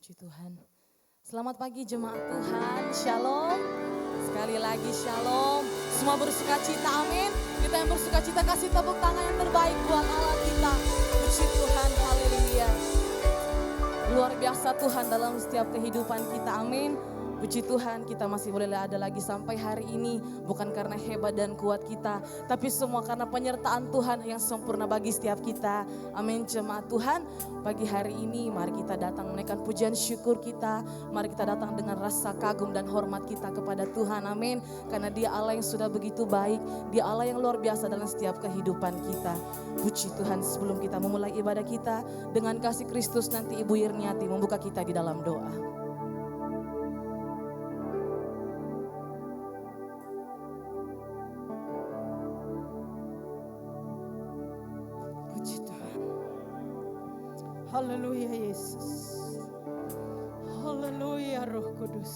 Puji Tuhan. Selamat pagi jemaat Tuhan, shalom. Sekali lagi shalom. Semua bersuka cita, amin. Kita yang bersuka cita kasih tepuk tangan yang terbaik buat Allah kita. Puji Tuhan, haleluya. Luar biasa Tuhan dalam setiap kehidupan kita, amin. Puji Tuhan kita masih boleh ada lagi sampai hari ini. Bukan karena hebat dan kuat kita, tapi semua karena penyertaan Tuhan yang sempurna bagi setiap kita. Amin jemaat Tuhan. Pagi hari ini mari kita datang menaikkan pujian syukur kita. Mari kita datang dengan rasa kagum dan hormat kita kepada Tuhan, amin. Karena Dia Allah yang sudah begitu baik. Dia Allah yang luar biasa dalam setiap kehidupan kita. Puji Tuhan, sebelum kita memulai ibadah kita dengan kasih Kristus, nanti Ibu Yirniati membuka kita di dalam doa. Haleluya Yesus. Haleluya Roh Kudus.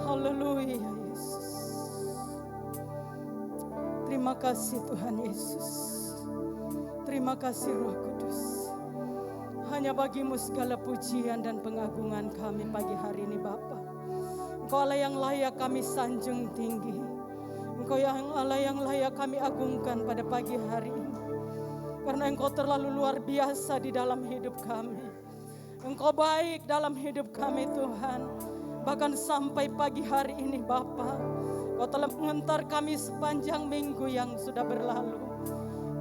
Haleluya Yesus. Terima kasih Tuhan Yesus. Terima kasih Roh Kudus. Hanya bagimu segala pujian dan pengagungan kami pagi hari ini Bapa. Engkau Allah yang layak kami sanjung tinggi. Engkau yang Allah yang layak kami agungkan pada pagi hari ini. Karena Engkau terlalu luar biasa di dalam hidup kami. Engkau baik dalam hidup kami Tuhan. Bahkan sampai pagi hari ini Bapa, Engkau telah mengantar kami sepanjang minggu yang sudah berlalu.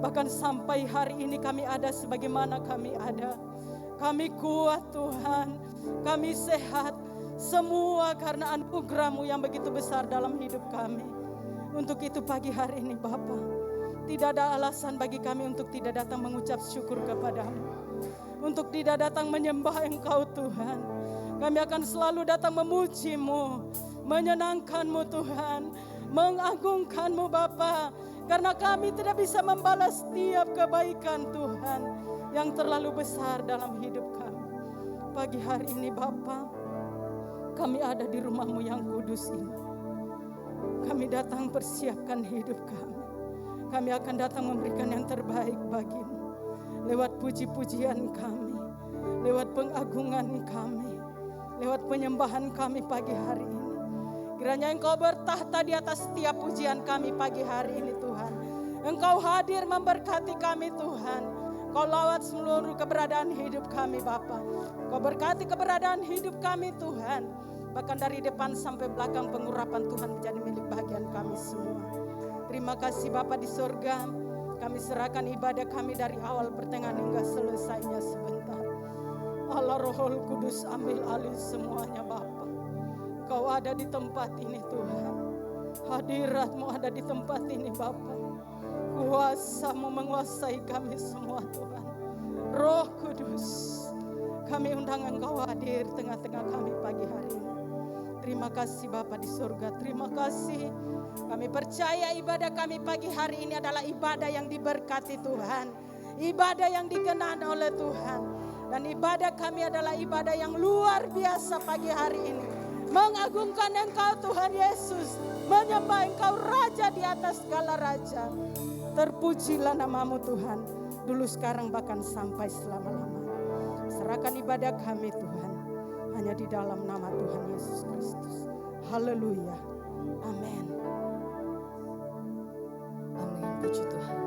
Bahkan sampai hari ini kami ada sebagaimana kami ada. Kami kuat Tuhan, kami sehat. Semua karena anugerah-Mu yang begitu besar dalam hidup kami. Untuk itu pagi hari ini Bapa, tidak ada alasan bagi kami untuk tidak datang mengucap syukur kepadamu. Untuk tidak datang menyembah Engkau Tuhan. Kami akan selalu datang memuji-Mu, menyenangkan-Mu Tuhan, mengagungkan-Mu Bapa. Karena kami tidak bisa membalas setiap kebaikan Tuhan yang terlalu besar dalam hidup kami. Pagi hari ini Bapa, kami ada di rumah-Mu yang kudus ini. Kami datang persiapkan hidup kami. Kami akan datang memberikan yang terbaik bagimu. Lewat puji-pujian kami. Lewat pengagungan kami. Lewat penyembahan kami pagi hari ini. Kiranya Engkau bertahta di atas setiap pujian kami pagi hari ini Tuhan. Engkau hadir memberkati kami Tuhan. Engkau lawat seluruh keberadaan hidup kami Bapa. Engkau berkati keberadaan hidup kami Tuhan. Bahkan dari depan sampai belakang pengurapan Tuhan menjadi milik bagian kami semua. Terima kasih Bapa di surga. Kami serahkan ibadah kami dari awal pertengahan hingga selesainya sebentar. Allah Rohul Kudus ambil alih semuanya Bapa. Kau ada di tempat ini Tuhan. Hadirat-Mu ada di tempat ini Bapa. Kuasa-Mu menguasai kami semua Tuhan. Roh Kudus, kami undang Engkau hadir tengah-tengah kami pagi hari ini. Terima kasih Bapa di surga. Terima kasih. Kami percaya ibadah kami pagi hari ini adalah ibadah yang diberkati Tuhan. Ibadah yang dikenan oleh Tuhan. Dan ibadah kami adalah ibadah yang luar biasa pagi hari ini. Mengagungkan Engkau Tuhan Yesus. Menyembah Engkau Raja di atas segala Raja. Terpujilah nama-Mu Tuhan. Dulu sekarang bahkan sampai selama-lamanya. Serahkan ibadah kami Tuhan. Hanya di dalam nama Tuhan Yesus Kristus. Haleluya. Amin. Amin, puji Tuhan.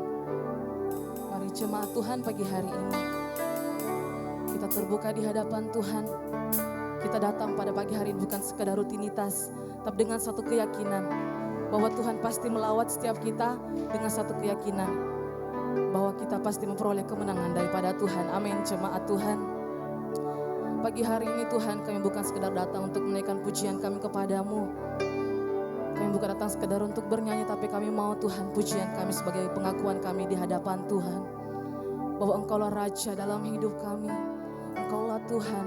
Mari jemaat Tuhan pagi hari ini kita terbuka di hadapan Tuhan. Kita datang pada pagi hari ini bukan sekadar rutinitas, tapi dengan satu keyakinan bahwa Tuhan pasti melawat setiap kita dengan satu keyakinan bahwa kita pasti memperoleh kemenangan daripada Tuhan. Amin, jemaat Tuhan. Pagi hari ini Tuhan, kami bukan sekedar datang untuk menaikkan pujian kami kepadamu. Kami bukan datang sekedar untuk bernyanyi, tapi kami mau Tuhan pujian kami sebagai pengakuan kami di hadapan Tuhan. Bahwa Engkaulah Raja dalam hidup kami. Engkaulah Tuhan.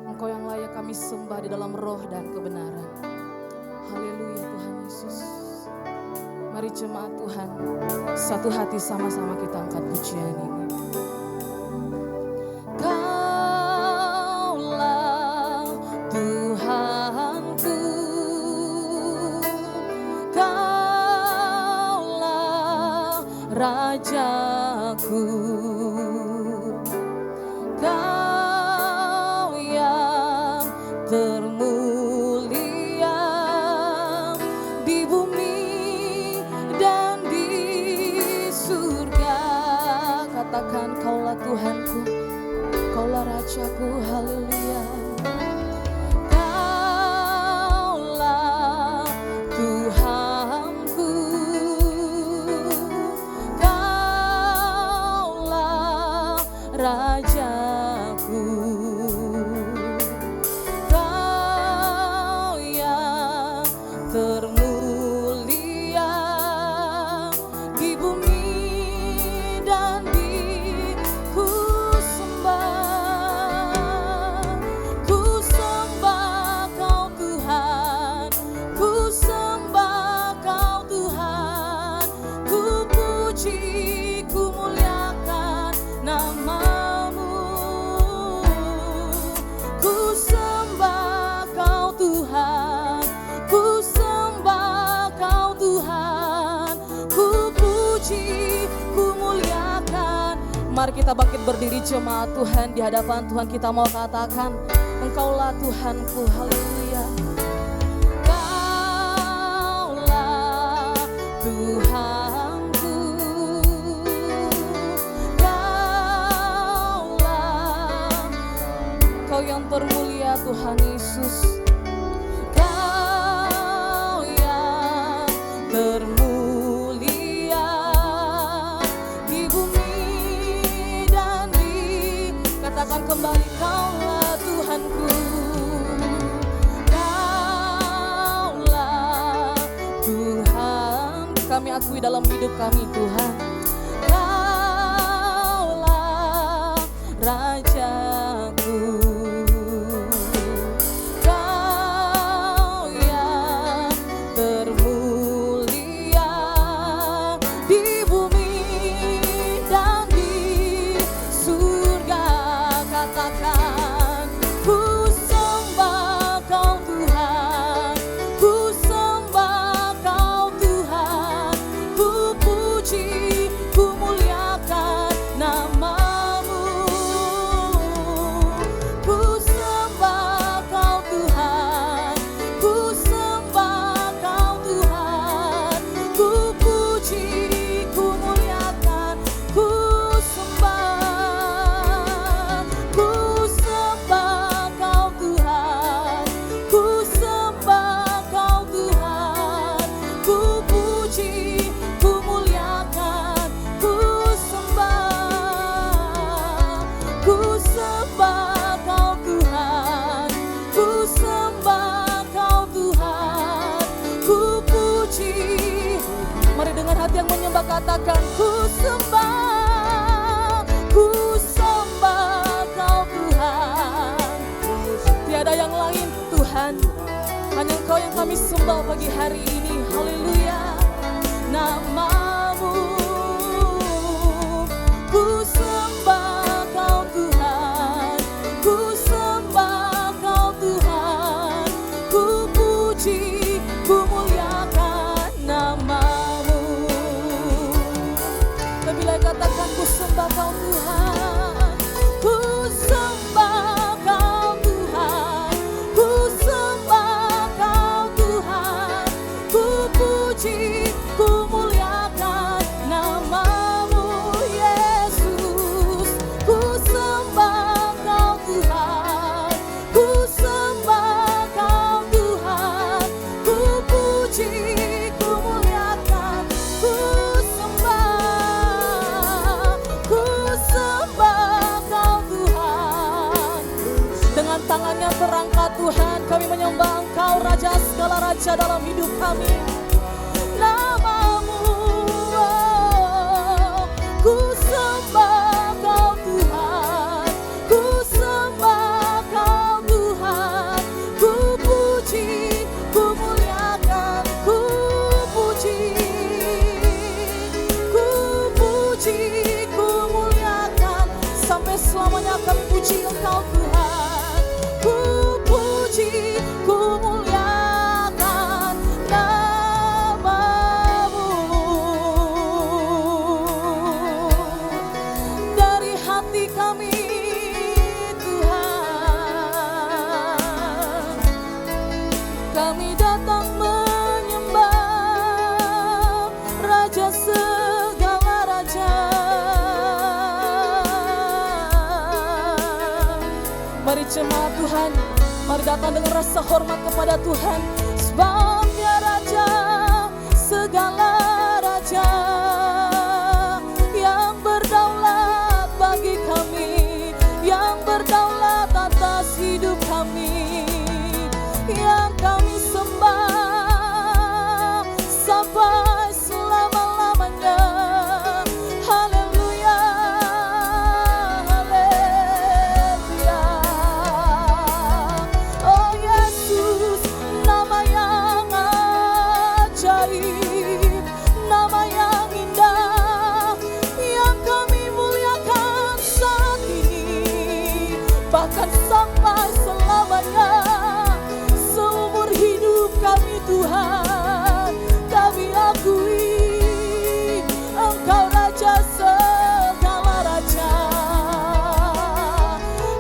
Engkau yang layak kami sembah di dalam roh dan kebenaran. Haleluya Tuhan Yesus. Mari jemaat Tuhan, satu hati sama-sama kita angkat pujian ini. Rajaku, Kau Engkaulah Rajaku, haleluya. Kaulah Tuhanku, Kaulah Rajaku, Kau yang termulia di bumi dan di ku sembah Kau Tuhan, ku sembah Kau Tuhan, ku puji, ku muliakan namamu, ku sembah Kau Tuhan, ku sembah Kau Tuhan, ku puji, ku muliakan. Mari kita bangkit berdiri jemaat Tuhan, di hadapan Tuhan kita mau katakan, Engkaulah Tuhanku, haleluya. Kaulah Tuhanku, Kaulah, Kau yang termulia Tuhan Yesus, Kau yang termulia di bumi dan di, katakan kembali, Kaulah Tuhanku, Kaulah Tuhan, kami akui dalam hidup kami Tuhan, Kaulah Rajaku, Kau yang termulia di bumi dan di surga. Katakan, ku sembah Kau Tuhan, ku sembah Kau Tuhan, ku puji, ku muliakan namamu, ku sembah Kau Tuhan, ku sembah Kau Tuhan, ku puji, ku muliakan, ku sembah Kau Tuhan, ku sembah Kau Tuhan, ku puji, ku muliakan, ku sembah Kau Tuhan, ku sembah Kau Tuhan, ku puji. Mari dengan hati yang menyembah katakan, ku sembah Kau Tuhan. Tiada yang lain Tuhan, hanya Engkau yang kami sembah pagi hari ini, haleluya. Namamu, ku sembah Kau Tuhan, ku sembah Kau Tuhan, ku puji, ku muliakan namamu. Lebih lagi katakan, ku sembah Kau Tuhan, ku sembah Kau Tuhan, ku sembah Kau Tuhan, ku puji, ku muliakan namamu Yesus. Ku sembah Kau Tuhan, ku sembah Kau Tuhan, ku puji, ku muliakan, ku sembah Kau Tuhan. Dengan tangan yang terangkat Tuhan, kami menyembah Engkau Raja segala raja dalam hidup kami. Namamu, oh, ku sembah Kau Tuhan, ku sembah Kau Tuhan, ku puji, ku muliakan, ku puji, ku muliakan, sampai selamanya kami puji Engkau Tuhan, ku puji, ku muliakan namamu. Dari hati kami Tuhan, kami datang menyembah Raja segala raja. Mari jemaat Tuhan, mari datang dengan rasa hormat kepada Tuhan. Sebab Dia Raja, segala raja, yang berdaulat bagi kami, yang berdaulat atas hidup kami, yang kami sembah sampai selama-lamanya. Haleluya, haleluya. Oh Yesus, nama yang ajaib, nama yang indah, yang kami muliakan saat ini, bahkan sampai selamanya. Seumur hidup kami Tuhan, kami akui Engkau Raja segala raja.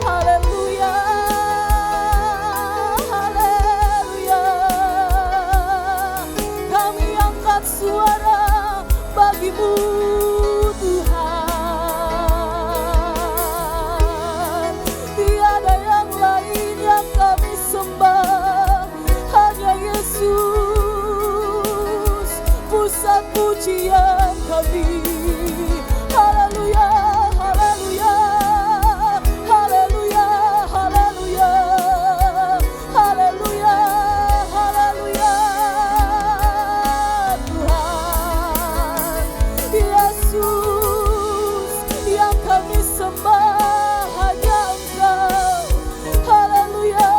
Haleluya, haleluya. Kami angkat suara bagi-Mu Tuhan. Tiada yang lain yang kami sembah, hanya Yesus, pusat pujian kami. Haleluya, haleluya, haleluya, haleluya, haleluya, haleluya. Tuhan Yesus, yang kami sembah hanya Engkau. Haleluya,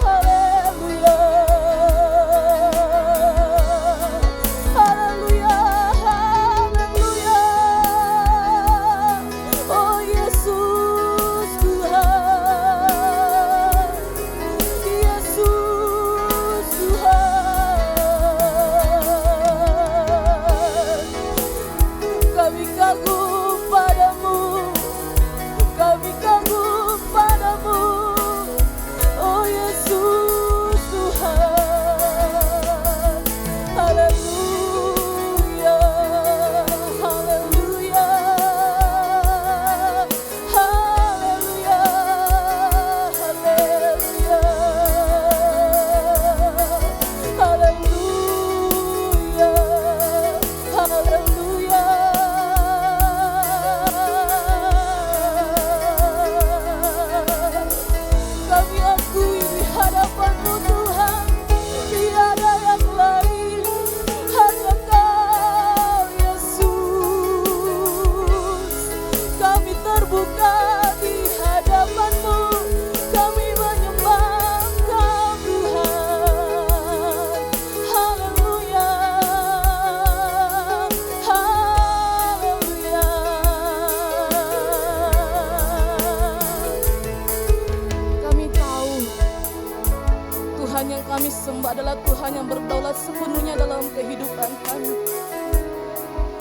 haleluya, haleluya, haleluya. Oh Yesus Tuhan, Yesus Tuhan. Kami kagum padamu, kami kagum padamu. Oh Yesus Tuhan. Haleluya, haleluya, haleluya, haleluya, haleluya, haleluya. Kami akui di hadapan-Mu Tuhan, tiada yang lain, hanya Kau Yesus. Kami terbuka di hadapan-Mu, kami menyembah Kau Tuhan. Haleluya, haleluya. Kami tahu Tuhan yang kami sembah adalah Tuhan yang berdaulat sepenuhnya dalam kehidupan kami.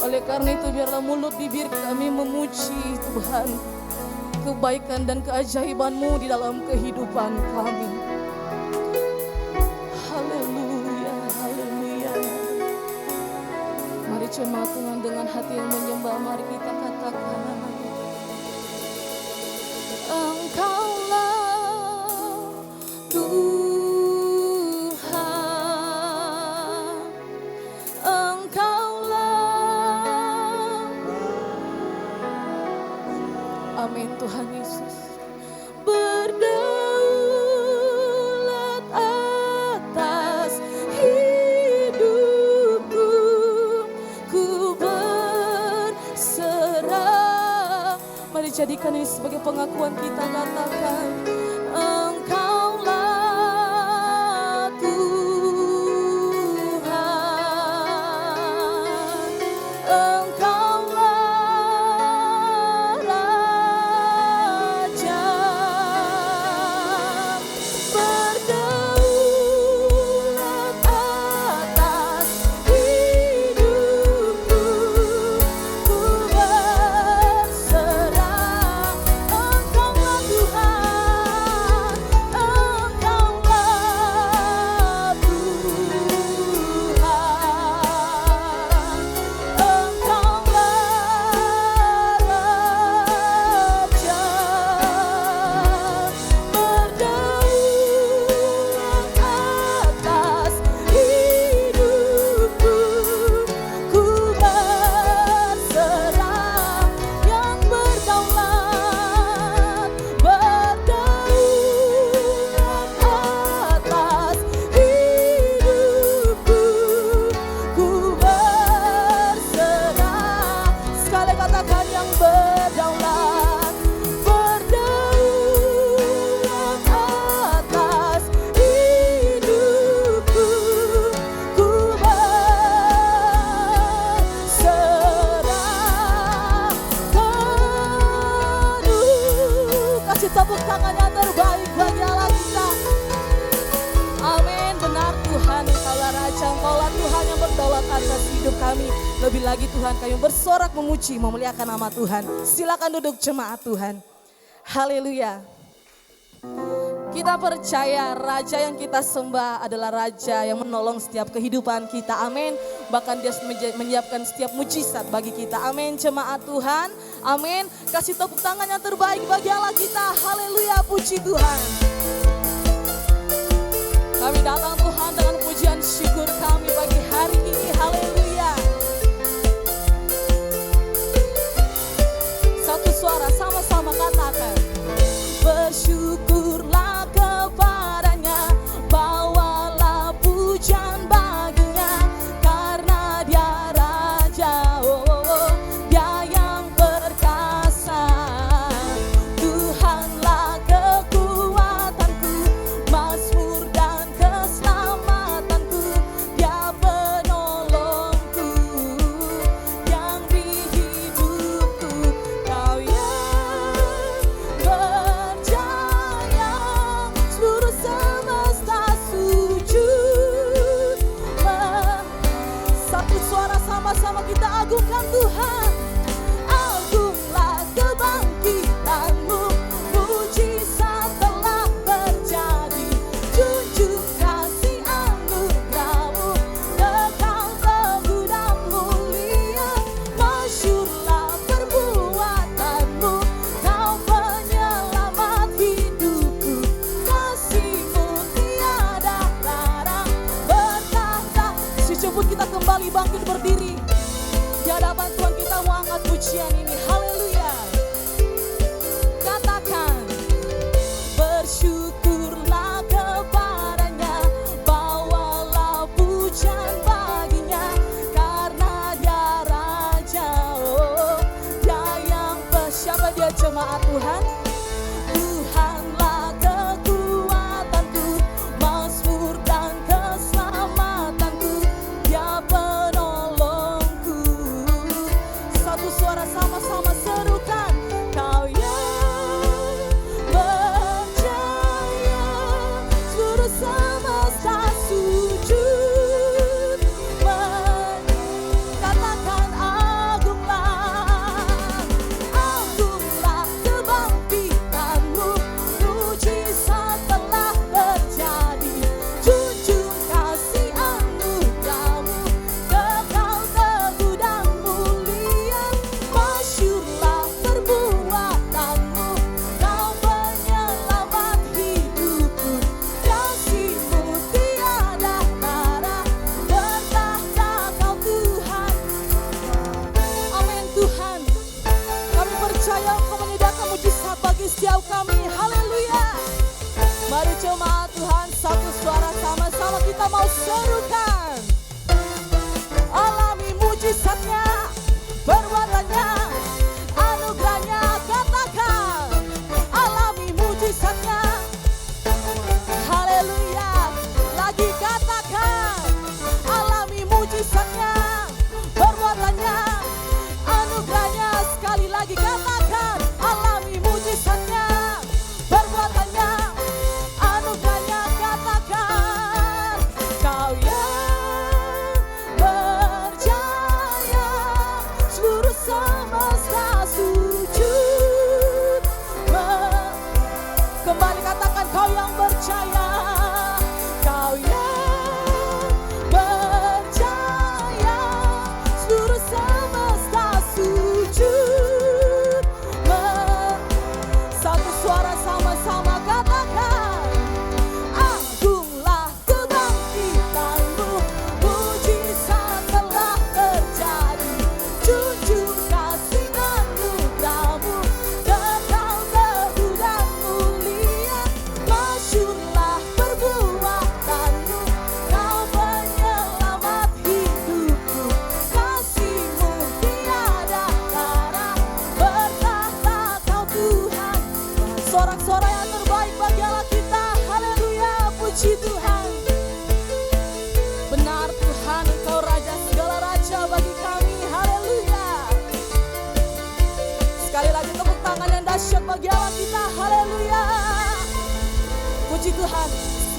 Oleh karena itu biarlah mulut bibir kami memuji Tuhan, kebaikan dan keajaiban-Mu di dalam kehidupan kami. Haleluya, haleluya. Mari jemaat Tuhan dengan hati yang menyembah, mari kita katakan, Engkaulah Tuhan, Engkaulah. Amin Tuhan Yesus. Berdaulat atas hidupku, ku berserah. Mari jadikan ini sebagai pengakuan kita, katakan, Engkaulah Tuhan, Engkaulah Raja. Berdaulat atas hidupku, ku berserah. Engkaulah Tuhan, tepuk tangan yang terbaik bagi Allah kita. Amin. Benar Tuhan, Engkaulah Raja, Engkaulah Tuhan yang berdaulat atas hidup kami. Lebih lagi Tuhan, kami bersorak memuji, memuliakan nama Tuhan. Silakan duduk jemaat Tuhan. Haleluya. Kita percaya Raja yang kita sembah adalah Raja yang menolong setiap kehidupan kita. Amin. Bahkan Dia menyiapkan setiap mujizat bagi kita. Amin. Jemaat Tuhan. Amin. Kasih tepuk tangan yang terbaik bagi Allah kita. Haleluya. Puji Tuhan. Kami datang Tuhan dengan pujian syukur kami pagi hari ini. Haleluya. Satu suara sama-sama katakan. Bersyukurlah kepadanya, bawalah pujian baginya, karena Dia Raja, Dia yang perkasa. Tuhanlah kekuatanku, mazmur dan keselamatanku, Dia penolongku yang di hidupku. Kau yang berjaya, seluruh semesta sujud. Satu suara sama-sama kita agungkan Tuhan. Agunglah kebangkitanmu, mujizat telah terjadi. Junjung kasih anugerahmu, kekal teguh dan mulia. Masyurlah perbuatanmu, Kau penyelamat hidupku. Kasih-Mu tiada tara, bertahta. Sejemput kita kembali bangkit berdiri di hadapan Tuhan, kita mau angkat pujian ini. Haleluya. Katakan, bersyukurlah kepadanya, bawalah pujian baginya, karena Dia Raja, Dia yang siapa Dia jemaat Tuhan? Tuhanlah kekuatanku, mazmur dan keselamatanku, Dia penolongku. Satu suara sama-sama serukan. Kau yang berjaya, seluruh semesta sujud. Katakan agunglah, agunglah kebangkitanmu, mujizat telah terjadi. Junjung kasih anugerahmu, kekal teguh dan mulia. Masyurlah perbuatanmu, Kau penyelamat hidupku. Kasih-Mu tiada tara, bertahta Kau Tuhan. Amin Tuhan. Kami percaya Engkau menyediakan mujizat bagi setiap kami. Haleluya. Mari jemaat Tuhan, satu suara sama-sama kita mau serukan. Alami mujizatnya, perbuatannya, anugerahnya. Katakan, alami mujizatnya. Haleluya. Lagi katakan, alami mujizatnya, perbuatannya, anugerahnya. Sekali lagi katakan, alami mujizatnya, perbuatannya, anugerahnya. Katakan, Kau yang berjaya, seluruh semesta sujud. Kembali katakan, Kau yang berjaya, Kau yang berjaya, seluruh semesta sujud. Satu suara sama-sama katakan, agunglah kebangkitanmu, mujizat telah terjadi. Junjung kasih anugerahmu, kekal teguh dan mulia. Masyurlah perbuatanmu, Kau penyelamat hidupku. Kasih-Mu tiada tara, bertahta Kau Tuhan. Sorak-sorai yang terbaik bagi Allah kita. Haleluya, puji Tuhan. Benar Tuhan, Engkau Raja segala raja bagi kami. Haleluya. Sekali lagi tepuk tangan yang dahsyat bagi Allah kita. Haleluya. puji Tuhan.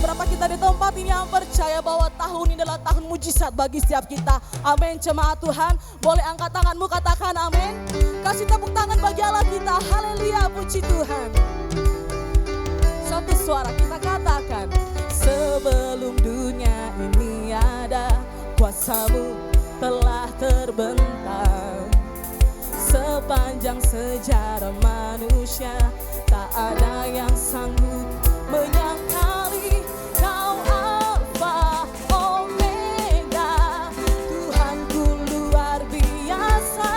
Berapa kita di tempat ini yang percaya bahwa tahun ini adalah tahun mujizat bagi setiap kita. Amin, jemaat Tuhan. Boleh angkat tanganmu, katakan amin. Kasih tepuk tangan bagi Allah kita. Haleluya, puji Tuhan. Satu suara kita katakan. Sebelum dunia ini ada, kuasa-Mu telah terbentang. Sepanjang sejarah manusia, tak ada yang sanggup menyangkali Kau Alfa Omega. Tuhanku luar biasa,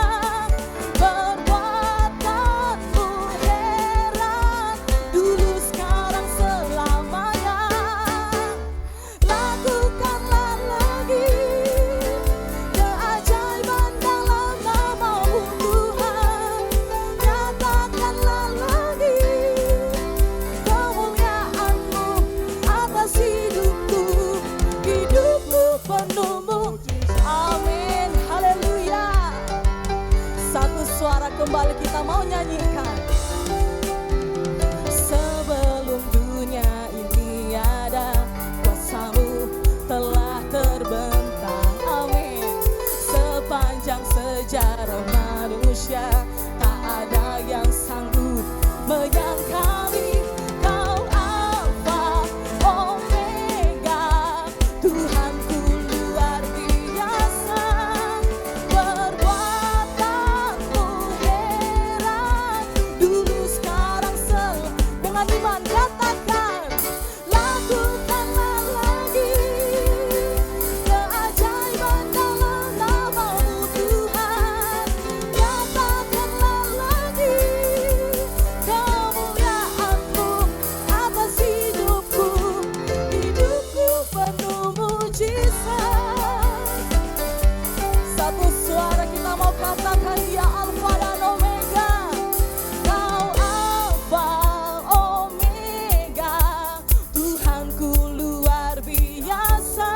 perbuatan-Mu heran, dulu sekarang selamanya. Lakukanlah lagi keajaiban dalam nama-Mu Tuhan. Nyatakanlah lagi kemuliaan-Mu atas hidupku, hidupku penuh-Mu. Amin, haleluya. Satu suara kembali kita mau nyanyikan. Sebelum dunia ini ada, kuasa-Mu telah terbentang. Amin. Sepanjang sejarah manusia, tak ada yang sanggup menyangkali Kau Alfa Omega. Tuhanku luar biasa, perbuatan-Mu heran, dulu sekarang dengan iman katakan. Lakukanlah lagi keajaiban dalam nama-Mu Tuhan. Nyatakanlah lagi kemuliaan-Mu atas hidupku, hidupku penuh mujizat. Satu suara kita mau katakan, Ya Alfa dan Omega. Kau Alfa Omega, Tuhanku luar biasa,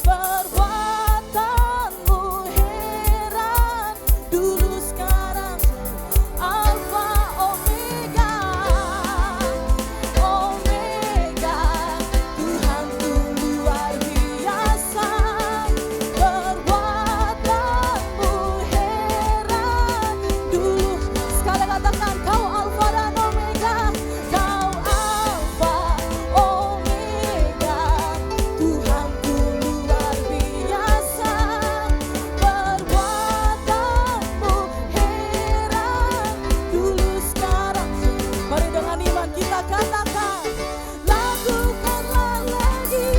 perbuatan-Mu heran, dulu sekarang. Alfa Omega, Omega, Tuhanku luar biasa, perbuatan-Mu heran, dulu. Sekali katakan, Kau Alfa dan Omega. Kau Alfa Omega, Tuhanku luar biasa, perbuatan-Mu heran, dulu sekarang. Mari dengan iman kita katakan. Lakukanlah lagi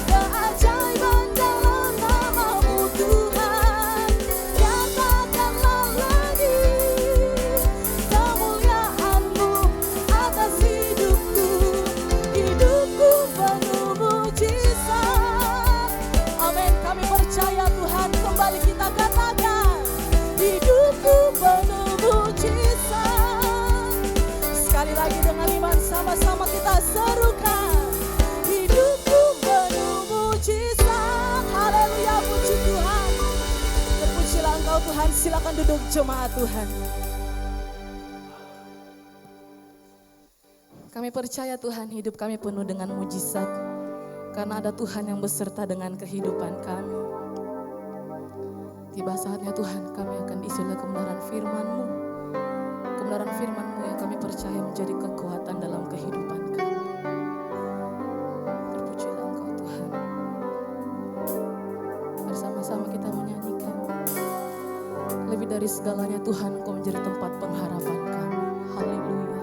keajaiban dalam nama-Mu Tuhan. Nyatakanlah lagi kemuliaan-Mu atas hidupku, hidupku penuh mujizat. Amin, kami percaya Tuhan. Kembali kita katakan, hidupku penuh mujizat. Sekali lagi dengan iman sama-sama kita serukan, hidupku penuh mujizat. Haleluya, puji Tuhan. Terpujilah Engkau Tuhan. Silakan duduk jemaat Tuhan. Kami percaya Tuhan, hidup kami penuh dengan mujizat, karena ada Tuhan yang beserta dengan kehidupan kami. Tiba saatnya Tuhan, kami akan diisi oleh kebenaran firman-Mu. Kebenaran firman-Mu yang kami percaya menjadi kekuatan dalam kehidupan kami. Terpujilah Engkau Tuhan. Bersama-sama kita menyanyikan. Lebih dari segalanya Tuhan, Engkau menjadi tempat pengharapan kami. Haleluya.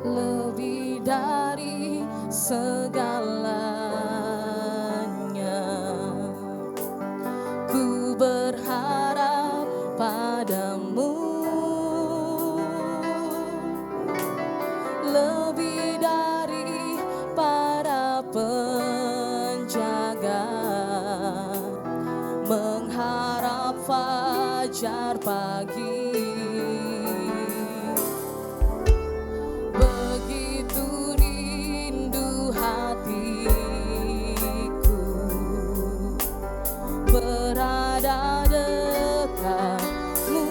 Lebih dari segalanya, ku berharap padamu. Lebih dari para penjaga, mengharap fajar pagi. Begitu rindu hatiku berada dekatmu.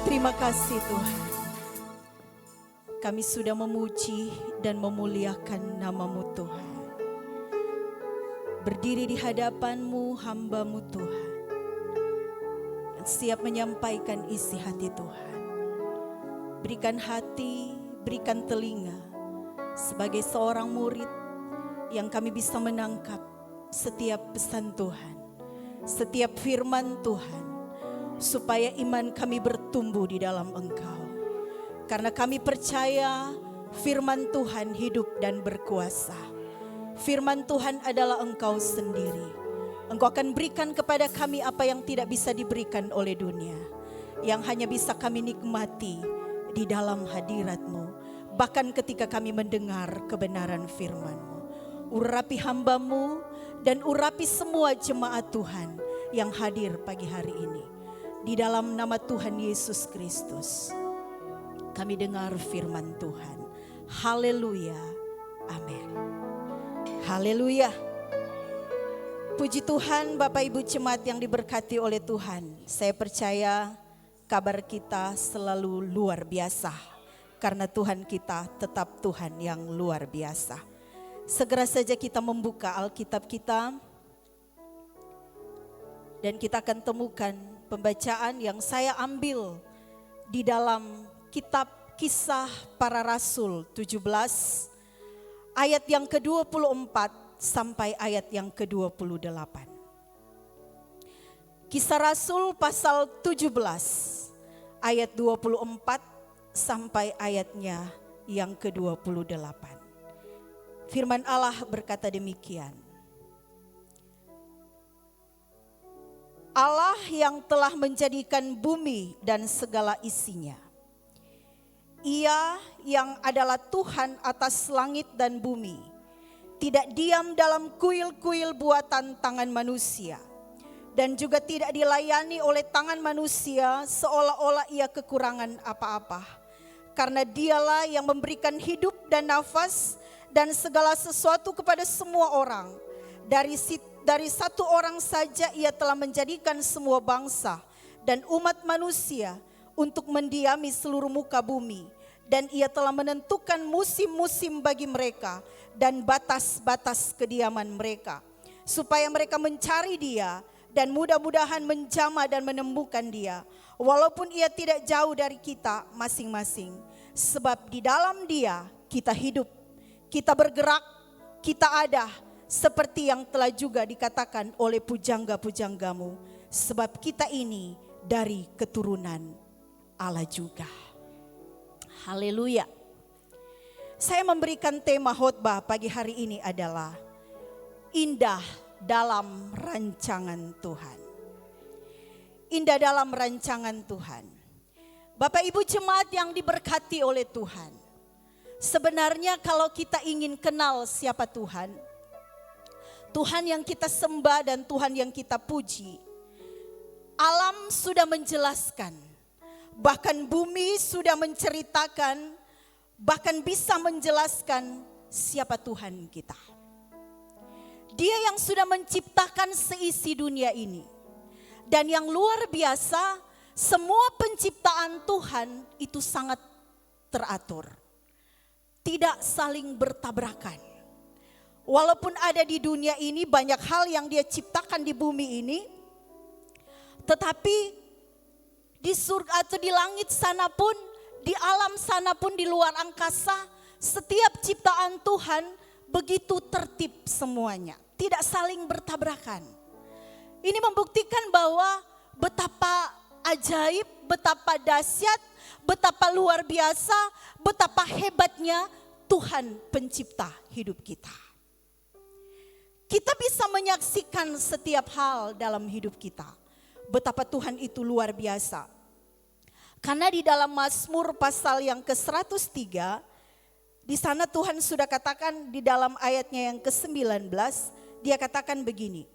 Terima kasih Tuhan. Kami sudah memuji dan memuliakan nama-Mu Tuhan. Berdiri di hadapan-Mu, hamba-Mu Tuhan, yang siap menyampaikan isi hati Tuhan. Berikan hati, berikan telinga, sebagai seorang murid yang kami bisa menangkap setiap pesan Tuhan, setiap firman Tuhan, supaya iman kami bertumbuh di dalam Engkau. Karena kami percaya firman Tuhan hidup dan berkuasa. Firman Tuhan adalah Engkau sendiri. Engkau akan berikan kepada kami apa yang tidak bisa diberikan oleh dunia, yang hanya bisa kami nikmati di dalam hadirat-Mu. Bahkan ketika kami mendengar kebenaran firman-Mu. Urapi hamba-Mu dan urapi semua jemaat Tuhan yang hadir pagi hari ini. Di dalam nama Tuhan Yesus Kristus, kami dengar firman Tuhan. Haleluya. Amin. Haleluya. Puji Tuhan, Bapak Ibu jemaat yang diberkati oleh Tuhan. Saya percaya kabar kita selalu luar biasa. Karena Tuhan kita tetap Tuhan yang luar biasa. Segera saja kita membuka Alkitab kita. Dan kita akan temukan pembacaan yang saya ambil di dalam kitab Kisah Para Rasul 17 ayat yang ke-24 sampai ayat yang ke-28. Kisah Rasul pasal 17 ayat 24 sampai ayatnya yang ke-28. Firman Allah berkata demikian. Allah yang telah menjadikan bumi dan segala isinya. Ia yang adalah Tuhan atas langit dan bumi, tidak diam dalam kuil-kuil buatan tangan manusia, dan juga tidak dilayani oleh tangan manusia seolah-olah ia kekurangan apa-apa. Karena dialah yang memberikan hidup dan nafas dan segala sesuatu kepada semua orang. Dari satu orang saja ia telah menjadikan semua bangsa dan umat manusia untuk mendiami seluruh muka bumi. Dan ia telah menentukan musim-musim bagi mereka dan batas-batas kediaman mereka. Supaya mereka mencari dia dan mudah-mudahan menjamah dan menemukan dia. Walaupun ia tidak jauh dari kita masing-masing. Sebab di dalam dia kita hidup, kita bergerak, kita ada. Seperti yang telah juga dikatakan oleh pujangga-pujanggamu. Sebab kita ini dari keturunan Allah juga. Haleluya. Saya memberikan tema khotbah pagi hari ini adalah indah dalam rancangan Tuhan. Indah dalam rancangan Tuhan. Bapak Ibu jemaat yang diberkati oleh Tuhan. Sebenarnya kalau kita ingin kenal siapa Tuhan, Tuhan yang kita sembah dan Tuhan yang kita puji, alam sudah menjelaskan, bahkan bumi sudah menceritakan, bahkan bisa menjelaskan siapa Tuhan kita. Dia yang sudah menciptakan seisi dunia ini. Dan yang luar biasa, semua penciptaan Tuhan itu sangat teratur. Tidak saling bertabrakan. Walaupun ada di dunia ini banyak hal yang dia ciptakan di bumi ini. Tetapi di surga atau di langit sana pun, di alam sana pun, di luar angkasa, setiap ciptaan Tuhan begitu tertib semuanya. Tidak saling bertabrakan. Ini membuktikan bahwa betapa ajaib, betapa dahsyat, betapa luar biasa, betapa hebatnya Tuhan pencipta hidup kita. Kita bisa menyaksikan setiap hal dalam hidup kita. Betapa Tuhan itu luar biasa. Karena di dalam Mazmur pasal yang ke-103, di sana Tuhan sudah katakan di dalam ayatnya yang ke-19, dia katakan begini.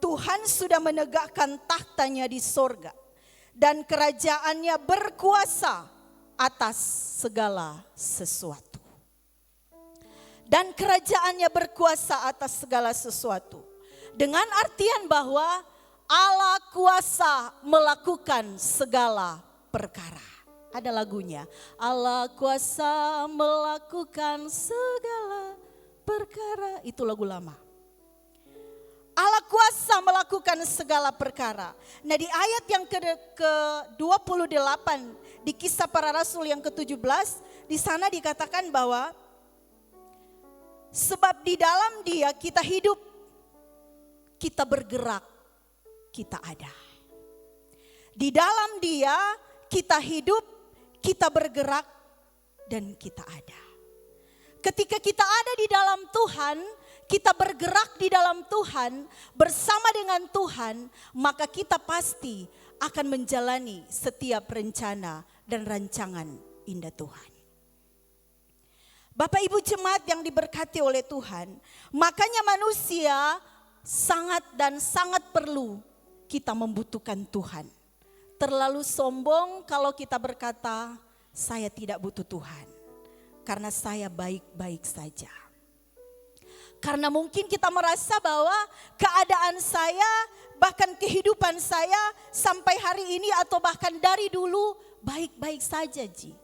Tuhan sudah menegakkan tahtanya di sorga dan kerajaannya berkuasa atas segala sesuatu. Dan kerajaannya berkuasa atas segala sesuatu. Dengan artian bahwa Allah kuasa melakukan segala perkara. Ada lagunya. Allah kuasa melakukan segala perkara. Itu lagu lama. Allah kuasa melakukan segala perkara. Nah di ayat yang ke-28 di Kisah Para Rasul yang ke-17, di sana dikatakan bahwa sebab di dalam Dia kita hidup, kita bergerak, kita ada. Di dalam Dia kita hidup, kita bergerak, dan kita ada. Ketika kita ada di dalam Tuhan, kita bergerak di dalam Tuhan, bersama dengan Tuhan, maka kita pasti akan menjalani setiap rencana dan rancangan indah Tuhan. Bapak Ibu jemaat yang diberkati oleh Tuhan, makanya manusia sangat dan sangat perlu kita membutuhkan Tuhan. Terlalu sombong kalau kita berkata, saya tidak butuh Tuhan, karena saya baik-baik saja. Karena mungkin kita merasa bahwa keadaan saya, bahkan kehidupan saya sampai hari ini atau bahkan dari dulu baik-baik saja Ji.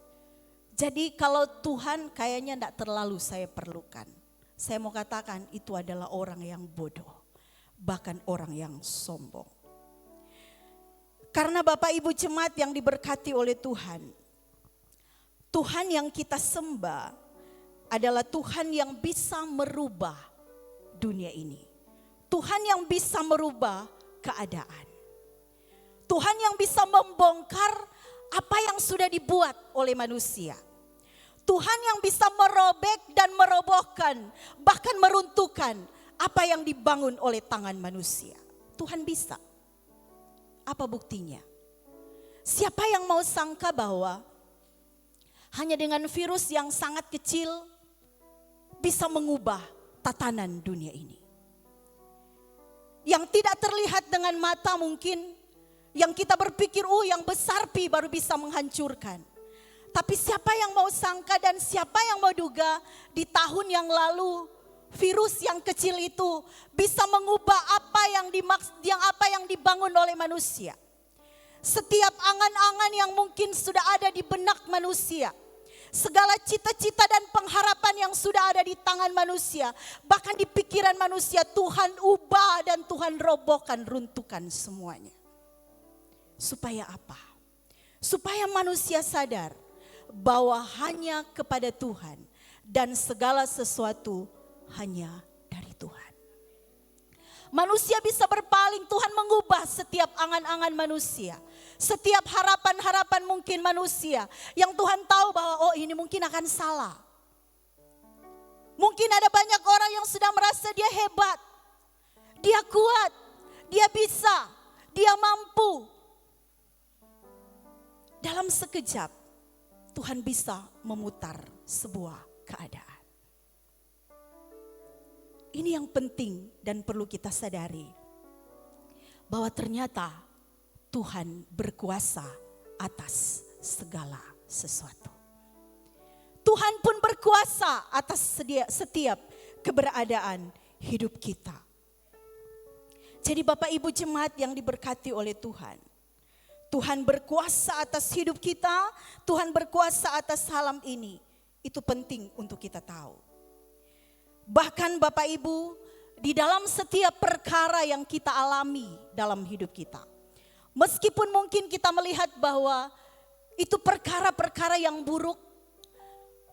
Jadi kalau Tuhan kayaknya tidak terlalu saya perlukan. Saya mau katakan itu adalah orang yang bodoh, bahkan orang yang sombong. Karena Bapak Ibu jemaat yang diberkati oleh Tuhan, Tuhan yang kita sembah adalah Tuhan yang bisa merubah dunia ini. Tuhan yang bisa merubah keadaan. Tuhan yang bisa membongkar apa yang sudah dibuat oleh manusia. Tuhan yang bisa merobek dan merobohkan, bahkan meruntuhkan apa yang dibangun oleh tangan manusia. Tuhan bisa. Apa buktinya? Siapa yang mau sangka bahwa hanya dengan virus yang sangat kecil bisa mengubah tatanan dunia ini. Yang tidak terlihat dengan mata mungkin, yang kita berpikir yang besar baru bisa menghancurkan. Tapi siapa yang mau sangka dan siapa yang mau duga di tahun yang lalu virus yang kecil itu bisa mengubah apa yang dibangun oleh manusia. Setiap angan-angan yang mungkin sudah ada di benak manusia, segala cita-cita dan pengharapan yang sudah ada di tangan manusia, bahkan di pikiran manusia, Tuhan ubah dan Tuhan robohkan, runtuhkan semuanya. Supaya apa? Supaya manusia sadar bahwa hanya kepada Tuhan dan segala sesuatu hanya dari Tuhan. Manusia bisa berpaling, Tuhan mengubah setiap angan-angan manusia. Setiap harapan-harapan mungkin manusia yang Tuhan tahu bahwa ini mungkin akan salah. Mungkin ada banyak orang yang sudah merasa dia hebat, dia kuat, dia bisa, dia mampu. Dalam sekejap Tuhan bisa memutar sebuah keadaan. Ini yang penting dan perlu kita sadari. Bahwa ternyata Tuhan berkuasa atas segala sesuatu. Tuhan pun berkuasa atas setiap keberadaan hidup kita. Jadi Bapak Ibu jemaat yang diberkati oleh Tuhan. Tuhan berkuasa atas hidup kita, Tuhan berkuasa atas alam ini. Itu penting untuk kita tahu. Bahkan Bapak Ibu, di dalam setiap perkara yang kita alami dalam hidup kita. Meskipun mungkin kita melihat bahwa itu perkara-perkara yang buruk,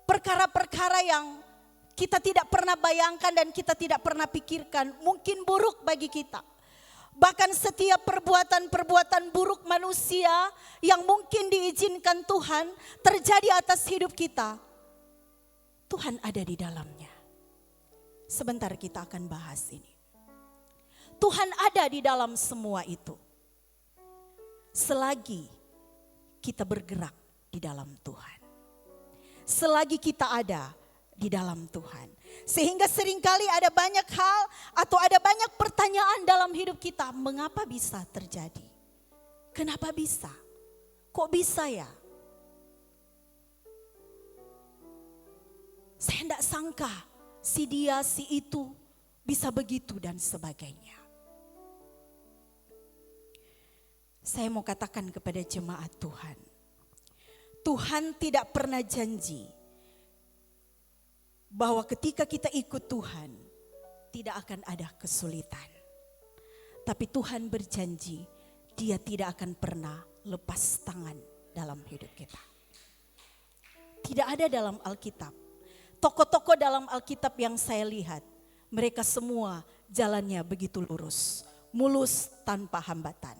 perkara-perkara yang kita tidak pernah bayangkan dan kita tidak pernah pikirkan, mungkin buruk bagi kita. Bahkan setiap perbuatan-perbuatan buruk manusia yang mungkin diizinkan Tuhan terjadi atas hidup kita, Tuhan ada di dalamnya. Sebentar kita akan bahas ini. Tuhan ada di dalam semua itu. Selagi kita bergerak di dalam Tuhan. Selagi kita ada di dalam Tuhan. Sehingga seringkali ada banyak hal atau ada banyak pertanyaan dalam hidup kita. Mengapa bisa terjadi? Kenapa bisa? Kok bisa ya? Saya tidak sangka si dia, si itu bisa begitu dan sebagainya. Saya mau katakan kepada jemaat Tuhan. Tuhan tidak pernah janji bahwa ketika kita ikut Tuhan tidak akan ada kesulitan. Tapi Tuhan berjanji Dia tidak akan pernah lepas tangan dalam hidup kita. Tidak ada dalam Alkitab. Tokoh-tokoh dalam Alkitab yang saya lihat, mereka semua jalannya begitu lurus, mulus tanpa hambatan,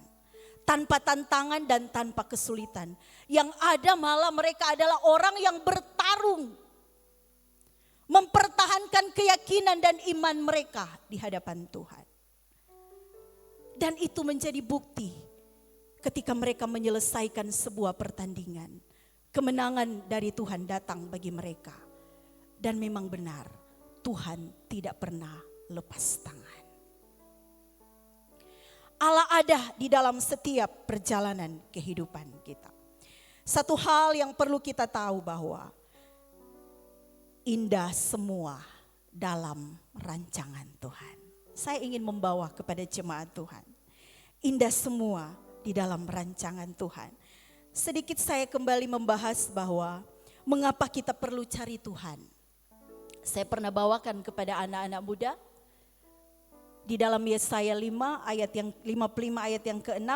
tanpa tantangan dan tanpa kesulitan. Yang ada malah mereka adalah orang yang bertarung, mempertahankan keyakinan dan iman mereka di hadapan Tuhan. Dan itu menjadi bukti ketika mereka menyelesaikan sebuah pertandingan. Kemenangan dari Tuhan datang bagi mereka. Dan memang benar, Tuhan tidak pernah lepas tangan. Allah ada di dalam setiap perjalanan kehidupan kita. Satu hal yang perlu kita tahu bahwa indah semua dalam rancangan Tuhan. Saya ingin membawa kepada jemaat Tuhan. Indah semua di dalam rancangan Tuhan. Sedikit saya kembali membahas bahwa mengapa kita perlu cari Tuhan. Saya pernah bawakan kepada anak-anak muda di dalam Yesaya 5 ayat yang 55 ayat yang ke-6,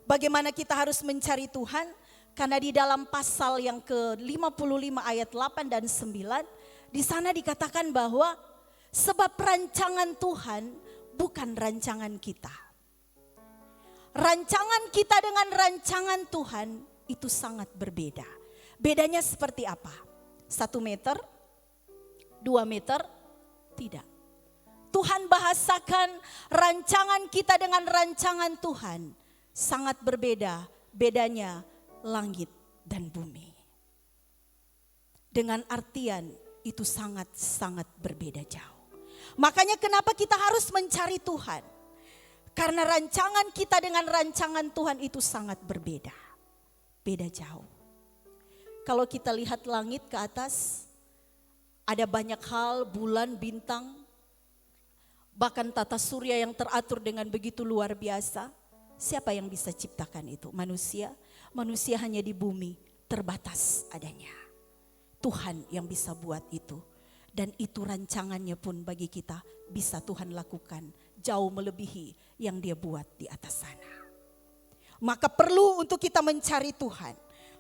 bagaimana kita harus mencari Tuhan, karena di dalam pasal yang ke-55 ayat 8 dan 9, di sana dikatakan bahwa sebab rancangan Tuhan bukan rancangan kita. Rancangan kita dengan rancangan Tuhan itu sangat berbeda. Bedanya seperti apa? 1 meter? 2 meter? Tidak. Tuhan bahasakan rancangan kita dengan rancangan Tuhan sangat berbeda. Bedanya langit dan bumi. Dengan artian itu sangat-sangat berbeda jauh. Makanya kenapa kita harus mencari Tuhan? Karena rancangan kita dengan rancangan Tuhan itu sangat berbeda. Beda jauh. Kalau kita lihat langit ke atas, ada banyak hal, bulan, bintang, bahkan tata surya yang teratur dengan begitu luar biasa. Siapa yang bisa ciptakan itu? Manusia. Manusia hanya di bumi, terbatas adanya. Tuhan yang bisa buat itu. Dan itu rancangannya pun bagi kita bisa Tuhan lakukan jauh melebihi yang Dia buat di atas sana. Maka perlu untuk kita mencari Tuhan.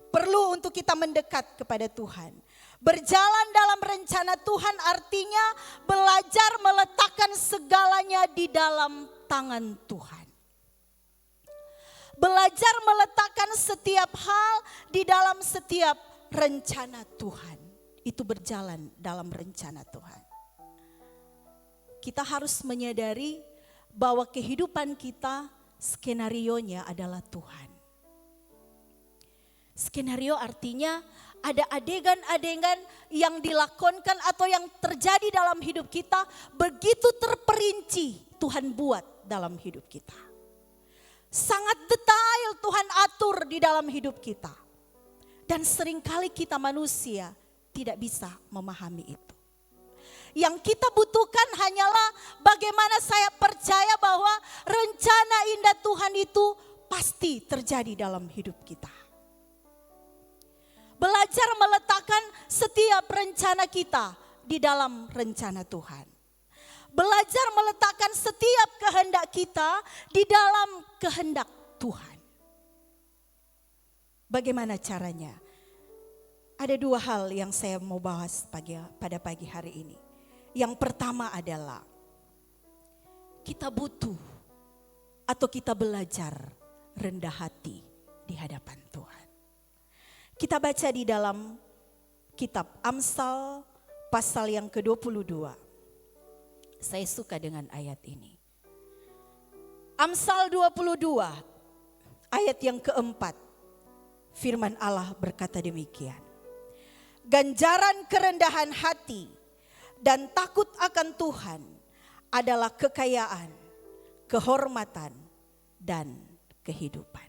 Perlu untuk kita mendekat kepada Tuhan. Berjalan dalam rencana Tuhan artinya belajar meletakkan segalanya di dalam tangan Tuhan. Belajar meletakkan setiap hal di dalam setiap rencana Tuhan. Itu berjalan dalam rencana Tuhan. Kita harus menyadari bahwa kehidupan kita skenarionya adalah Tuhan. Skenario artinya ada adegan-adegan yang dilakonkan atau yang terjadi dalam hidup kita begitu terperinci Tuhan buat dalam hidup kita. Sangat detail Tuhan atur di dalam hidup kita. Dan seringkali kita manusia tidak bisa memahami itu. Yang kita butuhkan hanyalah bagaimana saya percaya bahwa rencana indah Tuhan itu pasti terjadi dalam hidup kita. Belajar meletakkan setiap rencana kita di dalam rencana Tuhan. Belajar meletakkan setiap kehendak kita di dalam kehendak Tuhan. Bagaimana caranya? Ada 2 hal yang saya mau bahas pada pagi hari ini. Yang pertama adalah kita butuh atau kita belajar rendah hati di hadapan Tuhan. Kita baca di dalam kitab Amsal pasal yang ke-22. Saya suka dengan ayat ini. Amsal 22 ayat yang keempat. Firman Allah berkata demikian. Ganjaran kerendahan hati dan takut akan Tuhan adalah kekayaan, kehormatan, dan kehidupan.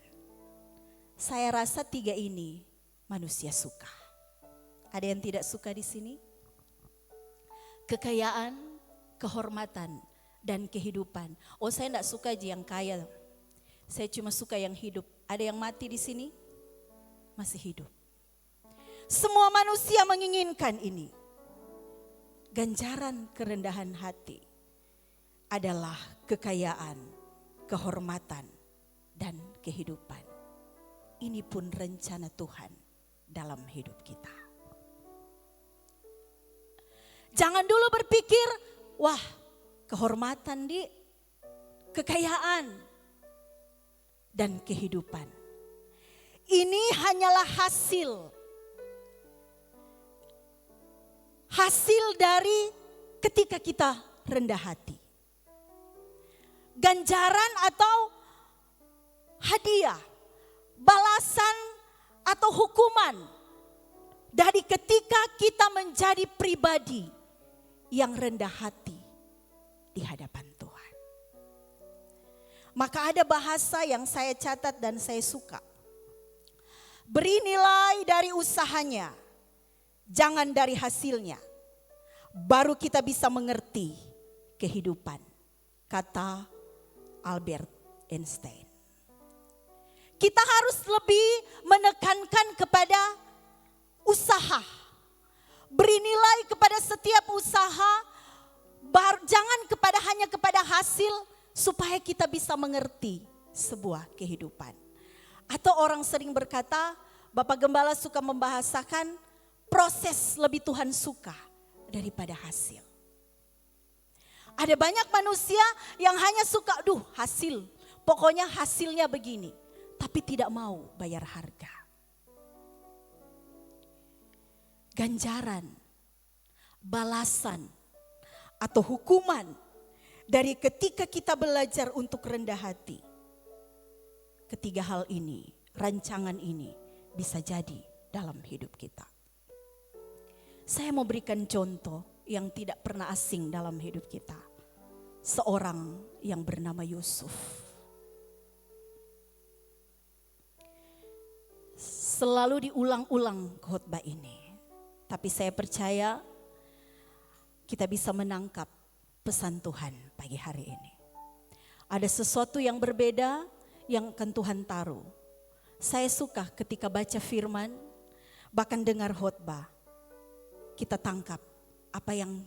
Saya rasa 3 ini manusia suka. Ada yang tidak suka di sini? Kekayaan, kehormatan, dan kehidupan. Oh, saya tidak suka aja yang kaya. Saya cuma suka yang hidup. Ada yang mati di sini? Masih hidup. Semua manusia menginginkan ini. Ganjaran kerendahan hati adalah kekayaan, kehormatan, dan kehidupan. Ini pun rencana Tuhan dalam hidup kita. Jangan dulu berpikir, wah, kehormatan kekayaan, dan kehidupan. Ini hanyalah hasil dari ketika kita rendah hati. Ganjaran atau hadiah, balasan atau hukuman dari ketika kita menjadi pribadi yang rendah hati di hadapan Tuhan. Maka ada bahasa yang saya catat dan saya suka. Beri nilai dari usahanya, jangan dari hasilnya. Baru kita bisa mengerti kehidupan, kata Albert Einstein. Kita harus lebih menekankan kepada usaha. Beri nilai kepada setiap usaha, jangan hanya kepada hasil, supaya kita bisa mengerti sebuah kehidupan. Atau orang sering berkata, Bapak Gembala suka membahasakan proses lebih Tuhan suka daripada hasil. Ada banyak manusia yang hanya suka, hasil, pokoknya hasilnya begini, tapi tidak mau bayar harga. Ganjaran, balasan, atau hukuman dari ketika kita belajar untuk rendah hati. Ketiga hal ini, rancangan ini bisa jadi dalam hidup kita. Saya mau berikan contoh yang tidak pernah asing dalam hidup kita. Seorang yang bernama Yusuf. Selalu diulang-ulang khotbah ini. Tapi saya percaya kita bisa menangkap pesan Tuhan pagi hari ini. Ada sesuatu yang berbeda yang akan Tuhan taruh. Saya suka ketika baca firman, bahkan dengar khotbah, kita tangkap apa yang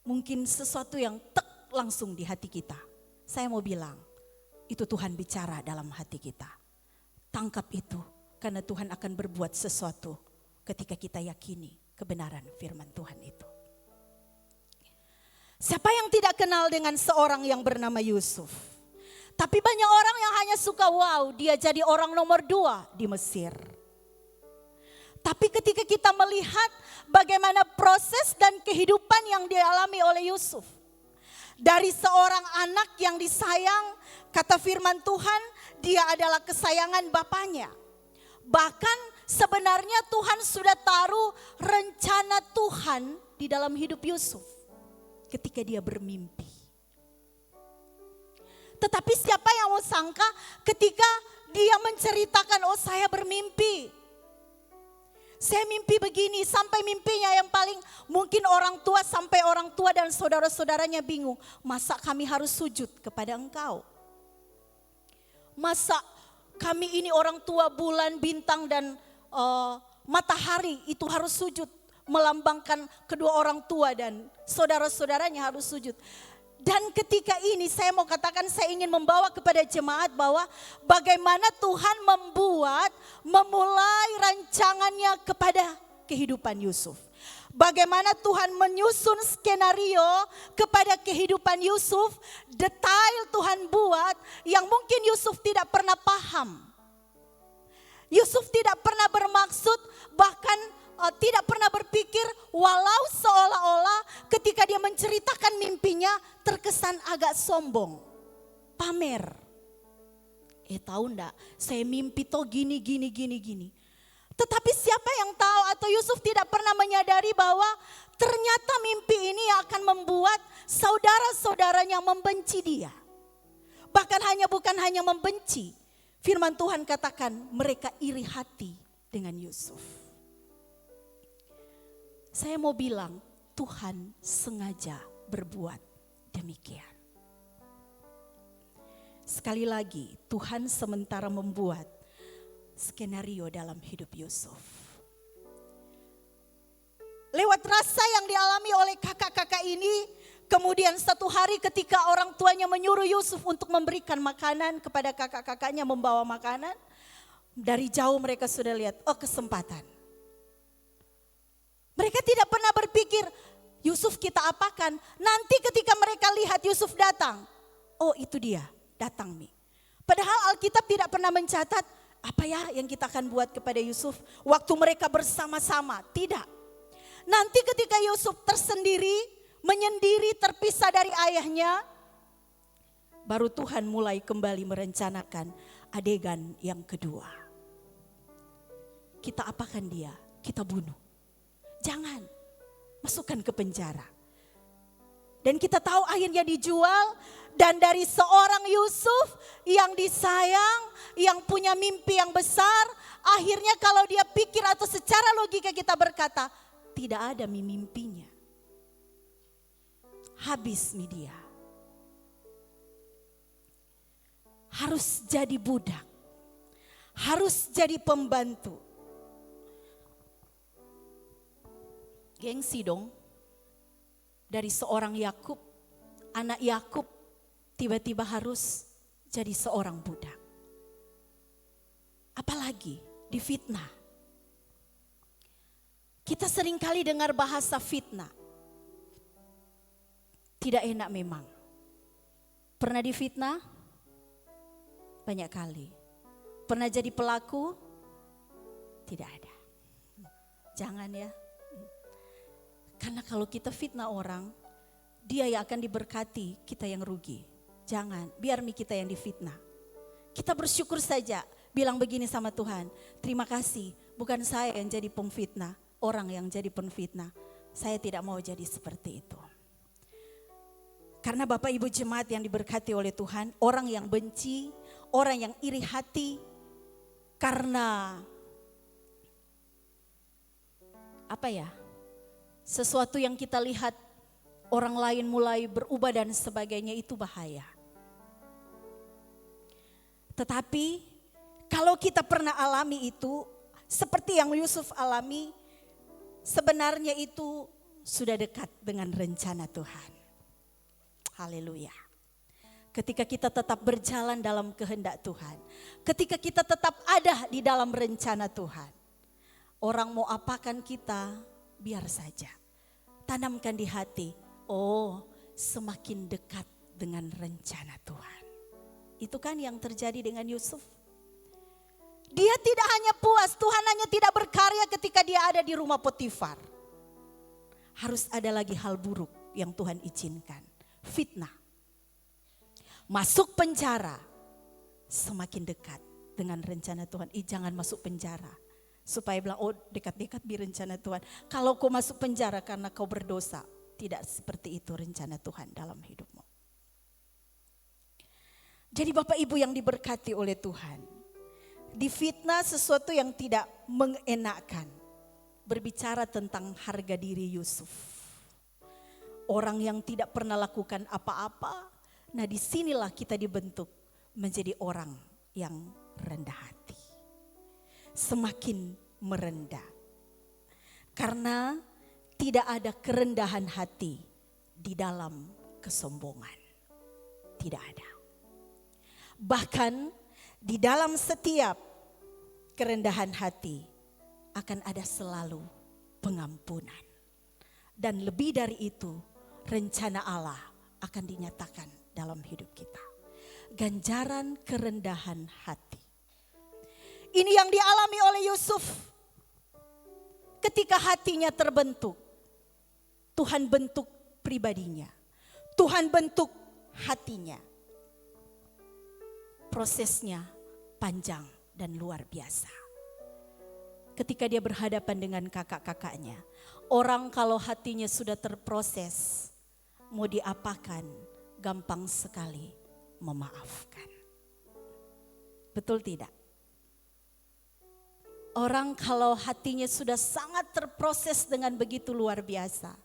mungkin sesuatu yang langsung di hati kita. Saya mau bilang, itu Tuhan bicara dalam hati kita. Tangkap itu, karena Tuhan akan berbuat sesuatu ketika kita yakini kebenaran firman Tuhan itu. Siapa yang tidak kenal dengan seorang yang bernama Yusuf? Tapi banyak orang yang hanya suka, wow, dia jadi orang nomor 2 di Mesir. Tapi ketika kita melihat bagaimana proses dan kehidupan yang dialami oleh Yusuf. Dari seorang anak yang disayang, kata firman Tuhan, dia adalah kesayangan bapaknya. Bahkan sebenarnya Tuhan sudah taruh rencana Tuhan di dalam hidup Yusuf ketika dia bermimpi. Tetapi siapa yang mau sangka ketika dia menceritakan, oh saya bermimpi. Saya mimpi begini, sampai mimpinya yang paling mungkin orang tua dan saudara-saudaranya bingung. Masa kami harus sujud kepada engkau? Masa kami ini orang tua bulan, bintang dan matahari itu harus sujud. Melambangkan kedua orang tua dan saudara-saudaranya harus sujud. Dan ketika ini saya mau katakan, saya ingin membawa kepada jemaat bahwa bagaimana Tuhan memulai rancangannya kepada kehidupan Yusuf. Bagaimana Tuhan menyusun skenario kepada kehidupan Yusuf, detail Tuhan buat yang mungkin Yusuf tidak pernah paham. Yusuf tidak pernah bermaksud, bahkan tidak pernah berpikir, walau seolah-olah ketika dia menceritakan mimpinya terkesan agak sombong, pamer. Tahu enggak, saya mimpi toh gini. Tetapi siapa yang tahu, atau Yusuf tidak pernah menyadari bahwa ternyata mimpi ini akan membuat saudara-saudaranya membenci dia. Bahkan bukan hanya membenci, firman Tuhan katakan mereka iri hati dengan Yusuf. Saya mau bilang, Tuhan sengaja berbuat demikian. Sekali lagi, Tuhan sementara membuat skenario dalam hidup Yusuf. Lewat rasa yang dialami oleh kakak-kakak ini, kemudian satu hari ketika orang tuanya menyuruh Yusuf untuk memberikan makanan kepada kakak-kakaknya, membawa makanan. Dari jauh mereka sudah lihat, oh kesempatan. Mereka tidak pernah berpikir, Yusuf kita apakan? Nanti ketika mereka lihat Yusuf datang, oh itu dia, datang nih. Padahal Alkitab tidak pernah mencatat, apa ya yang kita akan buat kepada Yusuf waktu mereka bersama-sama. Tidak. Nanti ketika Yusuf tersendiri, menyendiri, terpisah dari ayahnya, baru Tuhan mulai kembali merencanakan adegan yang kedua. Kita apakan dia? Kita bunuh. Jangan, masukkan ke penjara. Dan kita tahu akhirnya dijual, dan dari seorang Yusuf yang disayang, yang punya mimpi yang besar, akhirnya kalau dia pikir atau secara logika kita berkata, tidak ada mimpinya. Habis dia. Harus jadi budak. Harus jadi pembantu. Gengsi dong. Dari seorang Yakub, anak Yakub tiba-tiba harus jadi seorang budak. Apalagi difitnah. Kita seringkali dengar bahasa fitnah. Tidak enak memang. Pernah difitnah? Banyak kali. Pernah jadi pelaku? Tidak ada. Jangan ya. Karena kalau kita fitnah orang, dia yang akan diberkati, kita yang rugi. Jangan, biar kita yang difitnah. Kita bersyukur saja, bilang begini sama Tuhan, terima kasih, bukan saya yang jadi pemfitnah, orang yang jadi pemfitnah. Saya tidak mau jadi seperti itu. Karena Bapak Ibu jemaat yang diberkati oleh Tuhan, orang yang benci, orang yang iri hati, karena apa ya? Sesuatu yang kita lihat orang lain mulai berubah dan sebagainya, itu bahaya. Tetapi kalau kita pernah alami itu, seperti yang Yusuf alami, sebenarnya itu sudah dekat dengan rencana Tuhan. Haleluya. Ketika kita tetap berjalan dalam kehendak Tuhan, ketika kita tetap ada di dalam rencana Tuhan, orang mau apakan kita, biar saja. Tanamkan di hati, oh semakin dekat dengan rencana Tuhan. Itu kan yang terjadi dengan Yusuf. Dia tidak hanya puas, Tuhan hanya tidak berkarya ketika dia ada di rumah Potifar. Harus ada lagi hal buruk yang Tuhan izinkan. Fitnah. Masuk penjara, semakin dekat dengan rencana Tuhan. Jangan masuk penjara. Supaya bilang, oh dekat-dekat di rencana Tuhan. Kalau kau masuk penjara karena kau berdosa, tidak seperti itu rencana Tuhan dalam hidupmu. Jadi Bapak Ibu yang diberkati oleh Tuhan, difitnah sesuatu yang tidak mengenakan. Berbicara tentang harga diri Yusuf. Orang yang tidak pernah lakukan apa-apa, nah disinilah kita dibentuk menjadi orang yang rendah hati. Semakin merendah. Karena tidak ada kerendahan hati di dalam kesombongan. Tidak ada. Bahkan di dalam setiap kerendahan hati akan ada selalu pengampunan. Dan lebih dari itu, rencana Allah akan dinyatakan dalam hidup kita. Ganjaran kerendahan hati. Ini yang dialami oleh Yusuf. Ketika hatinya terbentuk, Tuhan bentuk pribadinya. Tuhan bentuk hatinya. Prosesnya panjang dan luar biasa. Ketika dia berhadapan dengan kakak-kakaknya, orang kalau hatinya sudah terproses, mau diapakan, gampang sekali memaafkan. Betul tidak? Orang kalau hatinya sudah sangat terproses dengan begitu luar biasa,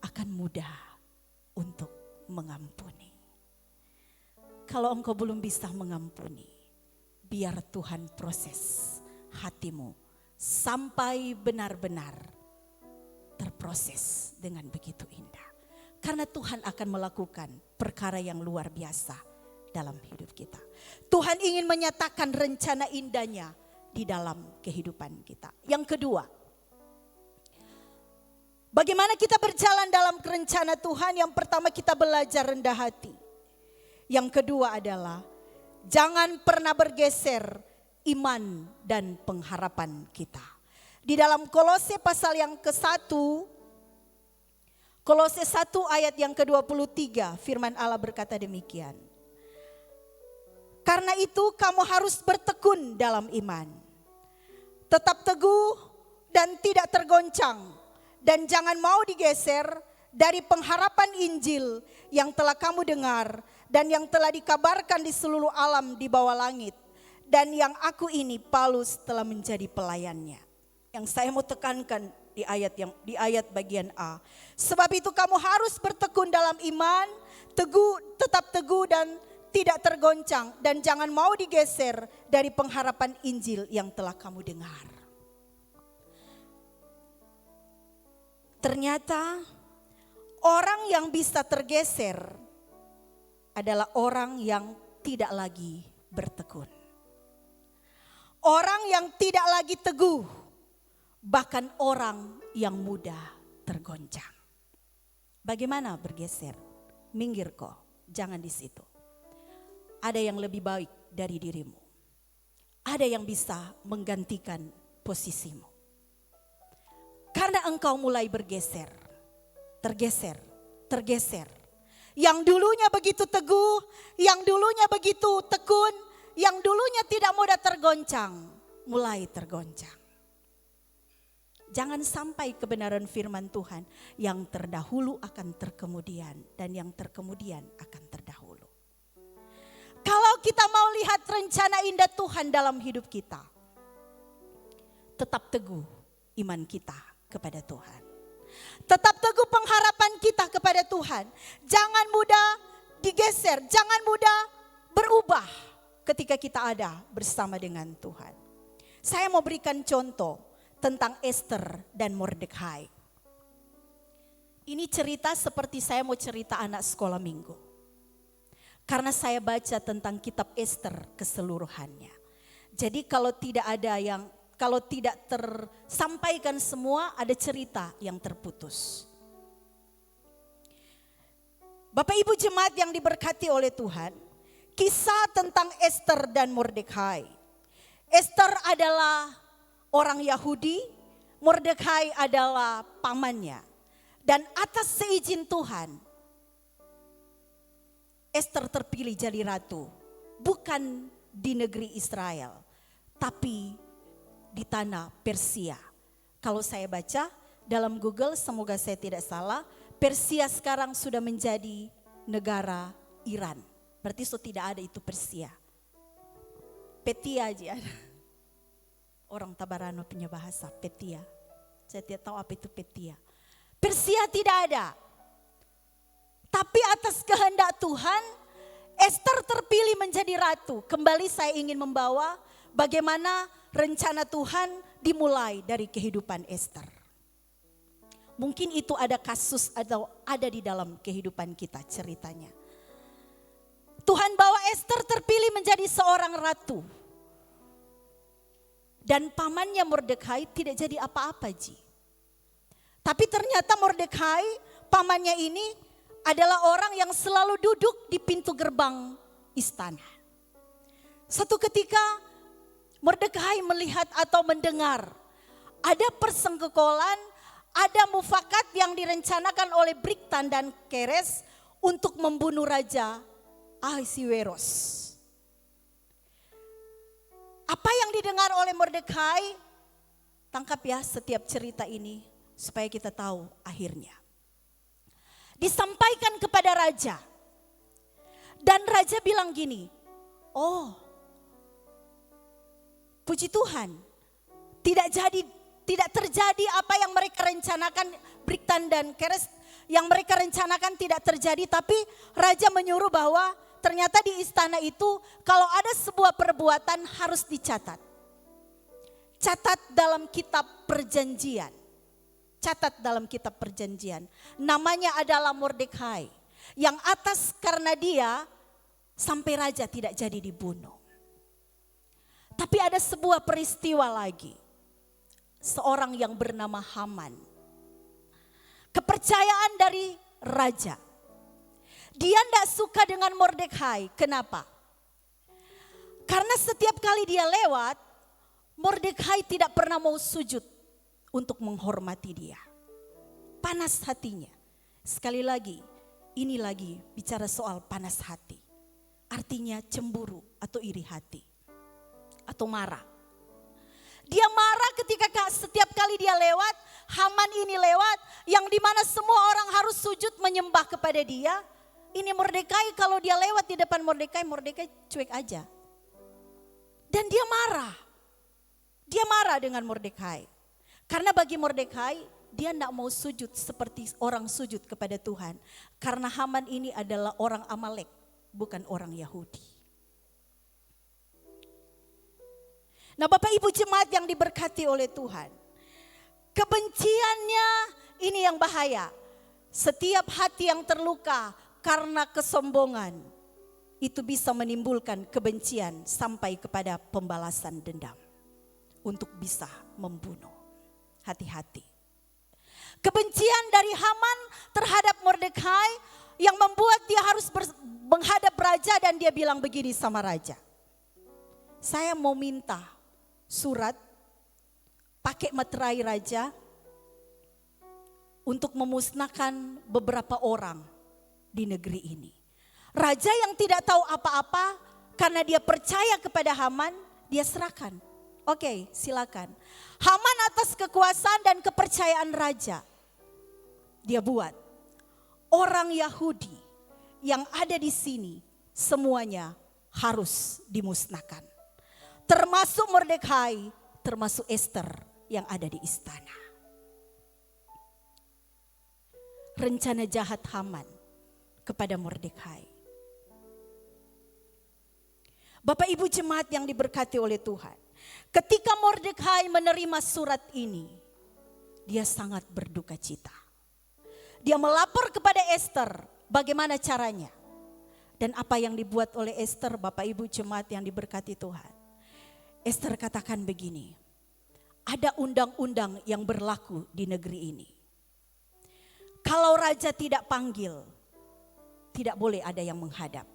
akan mudah untuk mengampuni. Kalau engkau belum bisa mengampuni, biar Tuhan proses hatimu sampai benar-benar diproses dengan begitu indah. Karena Tuhan akan melakukan perkara yang luar biasa dalam hidup kita. Tuhan ingin menyatakan rencana indahnya di dalam kehidupan kita. Yang kedua, bagaimana kita berjalan dalam rencana Tuhan? Yang pertama, kita belajar rendah hati. Yang kedua adalah jangan pernah bergeser iman dan pengharapan kita. Di dalam Kolose pasal yang ke-1, Kolose 1 ayat yang ke-23, firman Allah berkata demikian. Karena itu kamu harus bertekun dalam iman. Tetap teguh dan tidak tergoncang. Dan jangan mau digeser dari pengharapan Injil yang telah kamu dengar dan yang telah dikabarkan di seluruh alam di bawah langit. Dan yang aku ini, Paulus, telah menjadi pelayannya. Yang saya mau tekankan di ayat bagian A. Sebab itu kamu harus bertekun dalam iman, tetap teguh dan tidak tergoncang. Dan jangan mau digeser dari pengharapan Injil yang telah kamu dengar. Ternyata orang yang bisa tergeser adalah orang yang tidak lagi bertekun. Orang yang tidak lagi teguh, bahkan orang yang mudah tergoncang. Bagaimana bergeser? Minggir kok, jangan di situ. Ada yang lebih baik dari dirimu. Ada yang bisa menggantikan posisimu. Karena engkau mulai bergeser, tergeser. Yang dulunya begitu teguh, yang dulunya begitu tekun, yang dulunya tidak mudah tergoncang, mulai tergoncang. Jangan sampai kebenaran firman Tuhan yang terdahulu akan terkemudian dan yang terkemudian akan terdahulu. Kalau kita mau lihat rencana indah Tuhan dalam hidup kita, tetap teguh iman kita kepada Tuhan. Tetap teguh pengharapan kita kepada Tuhan. Jangan mudah digeser, jangan mudah berubah ketika kita ada bersama dengan Tuhan. Saya mau berikan contoh tentang Esther dan Mordekai. Ini cerita seperti saya mau cerita anak sekolah minggu. Karena saya baca tentang kitab Esther keseluruhannya. Jadi kalau tidak tersampaikan semua, ada cerita yang terputus. Bapak Ibu jemaat yang diberkati oleh Tuhan, kisah tentang Esther dan Mordekai. Esther adalah orang Yahudi, Mordekai adalah pamannya. Dan atas seizin Tuhan, Esther terpilih jadi ratu. Bukan di negeri Israel, tapi di tanah Persia. Kalau saya baca dalam Google, semoga saya tidak salah, Persia sekarang sudah menjadi negara Iran. Berarti tidak ada itu Persia. Petia aja ada. Orang Tabarano punya bahasa Petia. Saya tidak tahu apa itu Petia. Persia tidak ada. Tapi atas kehendak Tuhan, Esther terpilih menjadi ratu. Kembali saya ingin membawa bagaimana rencana Tuhan dimulai dari kehidupan Esther. Mungkin itu ada kasus atau ada di dalam kehidupan kita ceritanya. Tuhan bawa Esther terpilih menjadi seorang ratu. Dan pamannya Mordekai tidak jadi apa-apa, Ji. Tapi ternyata Mordekai, pamannya ini adalah orang yang selalu duduk di pintu gerbang istana. Satu ketika Mordekai melihat atau mendengar ada persenggolan, ada mufakat yang direncanakan oleh Bigtan dan Keres untuk membunuh Raja Ahasiweros. Apa yang didengar oleh Mordekai? Tangkap ya setiap cerita ini supaya kita tahu akhirnya. Disampaikan kepada raja. Dan raja bilang gini, oh puji Tuhan, tidak terjadi apa yang mereka rencanakan, Bigtan dan Keres yang mereka rencanakan tidak terjadi. Tapi raja menyuruh bahwa ternyata di istana itu kalau ada sebuah perbuatan harus dicatat. Catat dalam kitab perjanjian. catat dalam kitab perjanjian. Namanya adalah Mordekai. Yang atas karena dia sampai raja tidak jadi dibunuh. Tapi ada sebuah peristiwa lagi. Seorang yang bernama Haman. Kepercayaan dari raja. Dia tidak suka dengan Mordekai. Kenapa? Karena setiap kali dia lewat, Mordekai tidak pernah mau sujud untuk menghormati dia. Panas hatinya. Sekali lagi, ini lagi bicara soal panas hati. Artinya cemburu atau iri hati. Atau marah. Dia marah ketika setiap kali dia lewat, Haman ini lewat, yang dimana semua orang harus sujud menyembah kepada dia. Ini Mordekai, kalau dia lewat di depan Mordekai cuek aja. Dan dia marah. Dia marah dengan Mordekai. Karena bagi Mordekai, dia tidak mau sujud seperti orang sujud kepada Tuhan. Karena Haman ini adalah orang Amalek, bukan orang Yahudi. Nah, Bapak Ibu jemaat yang diberkati oleh Tuhan. Kebenciannya ini yang bahaya. Setiap hati yang terluka karena kesombongan, itu bisa menimbulkan kebencian sampai kepada pembalasan dendam. Untuk bisa membunuh. Hati-hati. Kebencian dari Haman terhadap Mordekai yang membuat dia harus menghadap raja dan dia bilang begini sama raja. Saya mau minta surat pakai materai raja untuk memusnahkan beberapa orang di negeri ini. Raja yang tidak tahu apa-apa karena dia percaya kepada Haman, dia serahkan. Oke, silakan. Haman atas kekuasaan dan kepercayaan raja, dia buat orang Yahudi yang ada di sini semuanya harus dimusnahkan. Termasuk Mordekai, termasuk Esther yang ada di istana. Rencana jahat Haman kepada Mordekai. Bapak Ibu jemaat yang diberkati oleh Tuhan. Ketika Mordekai menerima surat ini, dia sangat berduka cita. Dia melapor kepada Esther bagaimana caranya. Dan apa yang dibuat oleh Esther, Bapak Ibu jemaat yang diberkati Tuhan. Esther katakan begini, ada undang-undang yang berlaku di negeri ini. Kalau raja tidak panggil, tidak boleh ada yang menghadap.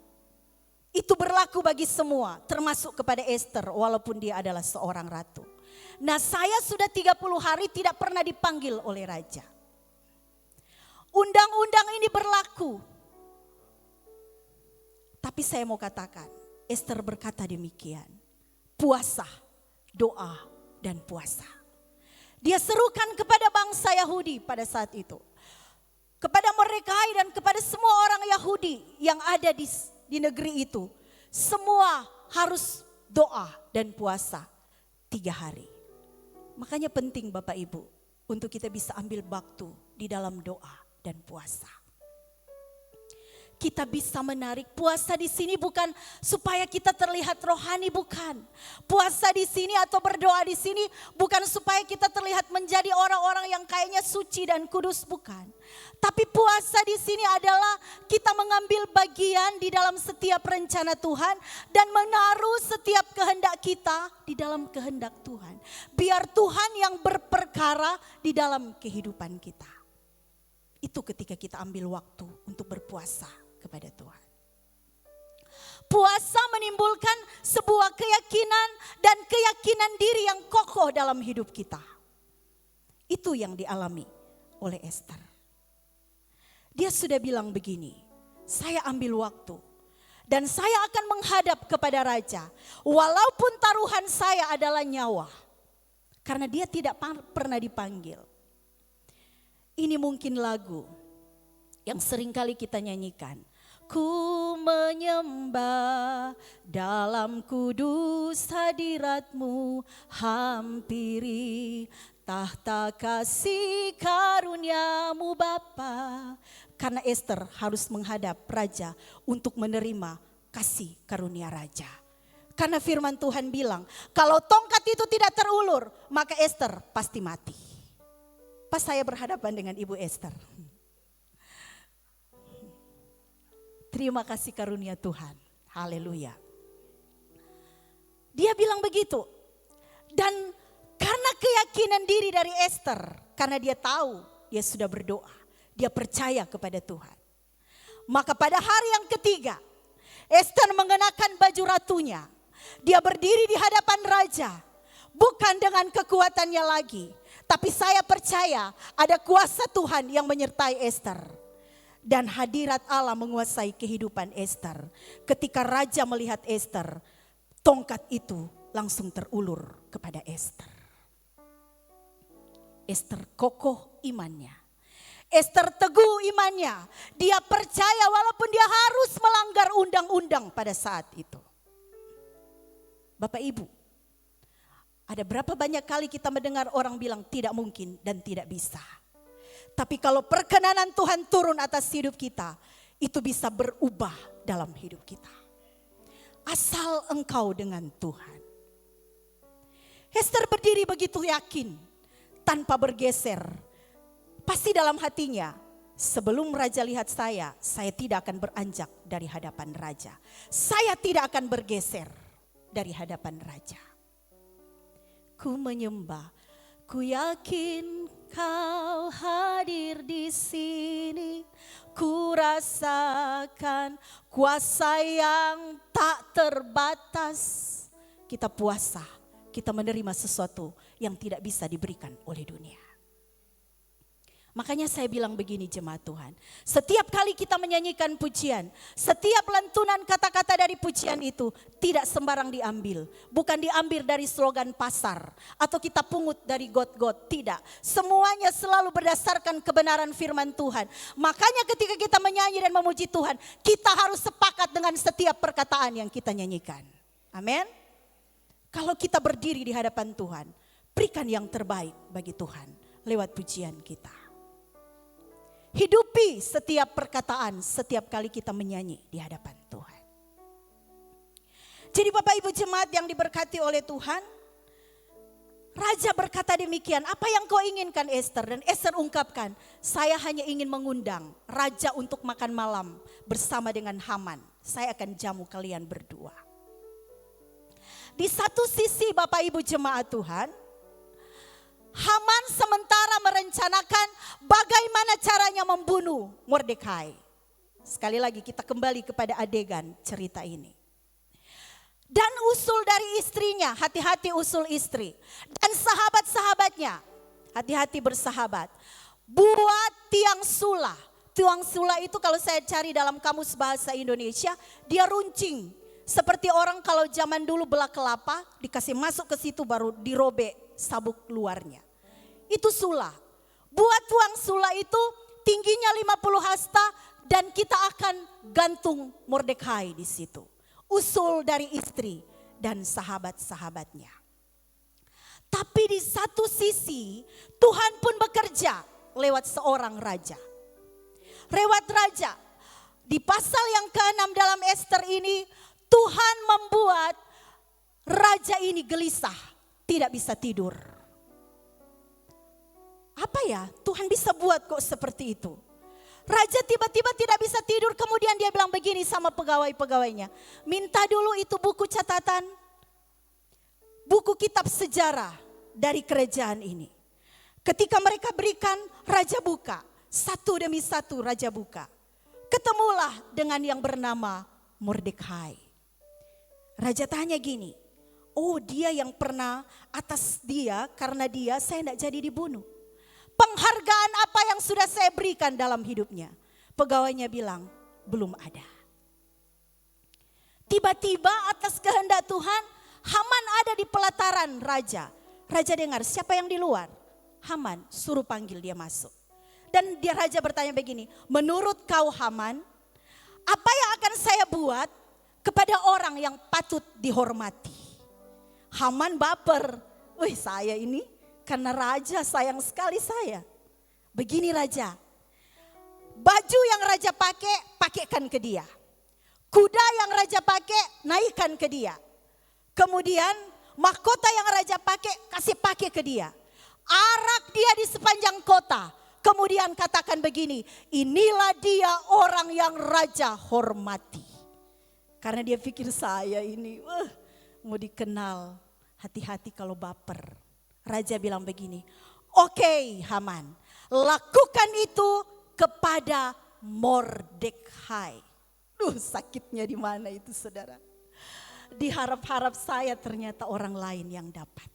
Itu berlaku bagi semua, termasuk kepada Esther walaupun dia adalah seorang ratu. Nah, saya sudah 30 hari tidak pernah dipanggil oleh raja. Undang-undang ini berlaku. Tapi saya mau katakan, Esther berkata demikian. Puasa, doa, dan puasa. Dia serukan kepada bangsa Yahudi pada saat itu. Kepada Mordekai dan kepada semua orang Yahudi yang ada di negeri itu. Semua harus doa dan puasa 3 hari. Makanya penting Bapak Ibu untuk kita bisa ambil waktu di dalam doa dan puasa. Kita bisa menarik puasa di sini bukan supaya kita terlihat rohani, bukan. Puasa di sini atau berdoa di sini bukan supaya kita terlihat menjadi orang-orang yang kayaknya suci dan kudus, bukan. Tapi puasa di sini adalah kita mengambil bagian di dalam setiap rencana Tuhan dan menaruh setiap kehendak kita di dalam kehendak Tuhan. Biar Tuhan yang berperkara di dalam kehidupan kita. Itu ketika kita ambil waktu untuk berpuasa kepada Tuhan. Puasa menimbulkan sebuah keyakinan dan keyakinan diri yang kokoh dalam hidup kita. Itu yang dialami oleh Esther. Dia sudah bilang begini, saya ambil waktu dan saya akan menghadap kepada raja. Walaupun taruhan saya adalah nyawa. Karena dia tidak pernah dipanggil. Ini mungkin lagu yang seringkali kita nyanyikan. Ku menyembah dalam kudus hadirat-Mu, hampiri tahta kasih karunia-Mu Bapa. Karena Esther harus menghadap raja untuk menerima kasih karunia raja. Karena firman Tuhan bilang, kalau tongkat itu tidak terulur, maka Esther pasti mati. pas saya berhadapan dengan Ibu Esther. Terima kasih karunia Tuhan. Haleluya. Dia bilang begitu. Dan karena keyakinan diri dari Esther, karena dia tahu dia sudah berdoa, dia percaya kepada Tuhan. Maka pada hari yang ketiga, Esther mengenakan baju ratunya. Dia berdiri di hadapan raja, bukan dengan kekuatannya lagi, tapi saya percaya ada kuasa Tuhan yang menyertai Esther. Dan hadirat Allah menguasai kehidupan Esther. Ketika raja melihat Esther, tongkat itu langsung terulur kepada Esther. Esther kokoh imannya. Esther teguh imannya. Dia percaya walaupun dia harus melanggar undang-undang pada saat itu. Bapak Ibu, ada berapa banyak kali kita mendengar orang bilang tidak mungkin dan tidak bisa. Tapi kalau perkenanan Tuhan turun atas hidup kita, itu bisa berubah dalam hidup kita. Asal engkau dengan Tuhan. Esther berdiri begitu yakin, tanpa bergeser. Pasti dalam hatinya, sebelum raja lihat saya tidak akan beranjak dari hadapan raja. Saya tidak akan bergeser dari hadapan raja. Ku menyembah, ku yakin kau hadir di sini. Ku rasakan kuasa yang tak terbatas. Kita puasa, kita menerima sesuatu yang tidak bisa diberikan oleh dunia. Makanya saya bilang begini jemaat Tuhan. Setiap kali kita menyanyikan pujian, setiap lantunan kata-kata dari pujian itu tidak sembarang diambil. Bukan diambil dari slogan pasar atau kita pungut dari got-got. Tidak. Semuanya selalu berdasarkan kebenaran firman Tuhan. Makanya ketika kita menyanyi dan memuji Tuhan, kita harus sepakat dengan setiap perkataan yang kita nyanyikan. Amin. Kalau kita berdiri di hadapan Tuhan, berikan yang terbaik bagi Tuhan lewat pujian kita. Hidupi setiap perkataan setiap kali kita menyanyi di hadapan Tuhan. Jadi Bapak Ibu jemaat yang diberkati oleh Tuhan, raja berkata demikian, apa yang kau inginkan Esther? Dan Esther ungkapkan, saya hanya ingin mengundang raja untuk makan malam bersama dengan Haman. Saya akan jamu kalian berdua. Di satu sisi Bapak Ibu jemaat Tuhan, Haman sementara merencanakan bagaimana caranya membunuh Mordekai. Sekali lagi kita kembali kepada adegan cerita ini. Dan usul dari istrinya, hati-hati usul istri. Dan sahabat-sahabatnya, hati-hati bersahabat. Buat tiang sula. Tiang sula itu kalau saya cari dalam kamus bahasa Indonesia, dia runcing. Seperti orang kalau zaman dulu belah kelapa, dikasih masuk ke situ baru dirobek sabuk luarnya. Itu sula. Buat tuang sula itu tingginya 50 hasta dan kita akan gantung Mordekai di situ. Usul dari istri dan sahabat-sahabatnya. Tapi di satu sisi Tuhan pun bekerja lewat seorang raja. Lewat raja. Di pasal yang ke-6 dalam Esther ini Tuhan membuat raja ini gelisah, tidak bisa tidur. Apa ya Tuhan bisa buat kok seperti itu? Raja tiba-tiba tidak bisa tidur, kemudian dia bilang begini sama pegawai-pegawainya. Minta dulu itu buku catatan, buku kitab sejarah dari kerajaan ini. Ketika mereka berikan, raja buka. Satu demi satu raja buka. Ketemulah dengan yang bernama Mordekai. Raja tanya gini, oh dia yang pernah atas dia, karena dia saya tidak jadi dibunuh. Penghargaan apa yang sudah saya berikan dalam hidupnya? Pegawainya bilang, belum ada. Tiba-tiba atas kehendak Tuhan, Haman ada di pelataran raja. Raja dengar, siapa yang di luar? Haman, suruh panggil dia masuk. Dan dia raja bertanya begini, menurut kau Haman, apa yang akan saya buat kepada orang yang patut dihormati? Haman baper, wih saya ini karena raja sayang sekali saya. Begini raja, baju yang raja pakai, pakaikan ke dia. Kuda yang raja pakai, naikkan ke dia. Kemudian mahkota yang raja pakai, kasih pakai ke dia. arak dia di sepanjang kota. Kemudian katakan begini, inilah dia orang yang raja hormati. Karena dia pikir saya ini mau dikenal, hati-hati kalau baper. Raja bilang begini, oke, Haman, lakukan itu kepada Mordekai. Sakitnya di mana itu saudara? Diharap-harap saya ternyata orang lain yang dapat.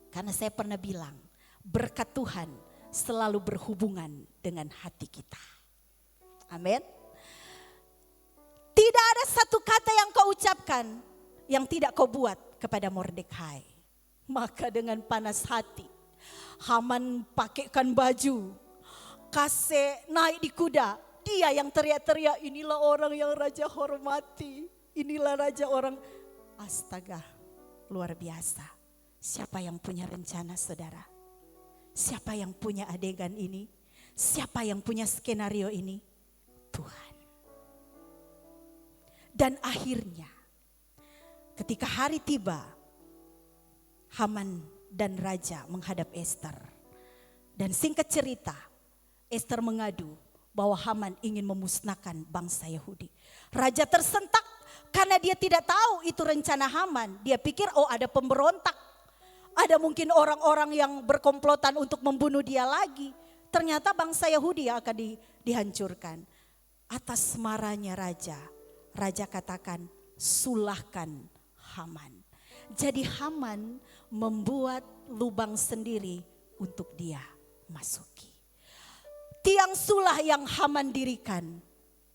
Karena saya pernah bilang, berkat Tuhan selalu berhubungan dengan hati kita. Amin. Tidak ada satu kata yang kau ucapkan yang tidak kau buat kepada Mordekai. Maka dengan panas hati, Haman pakaikan baju, kasih naik di kuda. Dia yang teriak-teriak, inilah orang yang raja hormati. Inilah raja orang, astaga, luar biasa. Siapa yang punya rencana saudara? Siapa yang punya adegan ini? Siapa yang punya skenario ini? Tuhan. Dan akhirnya ketika hari tiba, Haman dan raja menghadap Ester. Dan singkat cerita, Ester mengadu bahwa Haman ingin memusnahkan bangsa Yahudi. Raja tersentak karena dia tidak tahu itu rencana Haman. Dia pikir ada pemberontak. Ada mungkin orang-orang yang berkomplotan untuk membunuh dia lagi. Ternyata bangsa Yahudi yang akan dihancurkan. Atas marahnya raja katakan sulahkan Haman. Jadi Haman membuat lubang sendiri untuk dia masuki. Tiang sulah yang Haman dirikan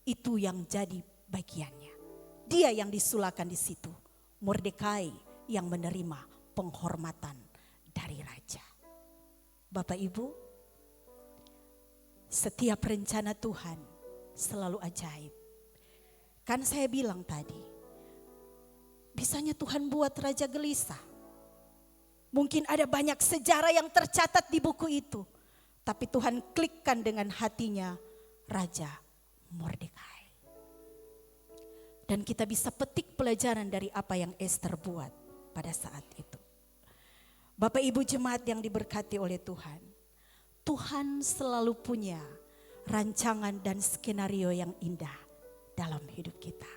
itu yang jadi bagiannya. Dia yang disulahkan di situ. Mordekai yang menerima penghormatan dari raja. Bapak Ibu, setiap rencana Tuhan selalu ajaib. Kan saya bilang tadi, bisanya Tuhan buat raja gelisah. Mungkin ada banyak sejarah yang tercatat di buku itu. Tapi Tuhan klikkan dengan hatinya Raja Mordekai. Dan kita bisa petik pelajaran dari apa yang Ester buat pada saat itu. Bapak Ibu jemaat yang diberkati oleh Tuhan. Tuhan selalu punya rancangan dan skenario yang indah dalam hidup kita.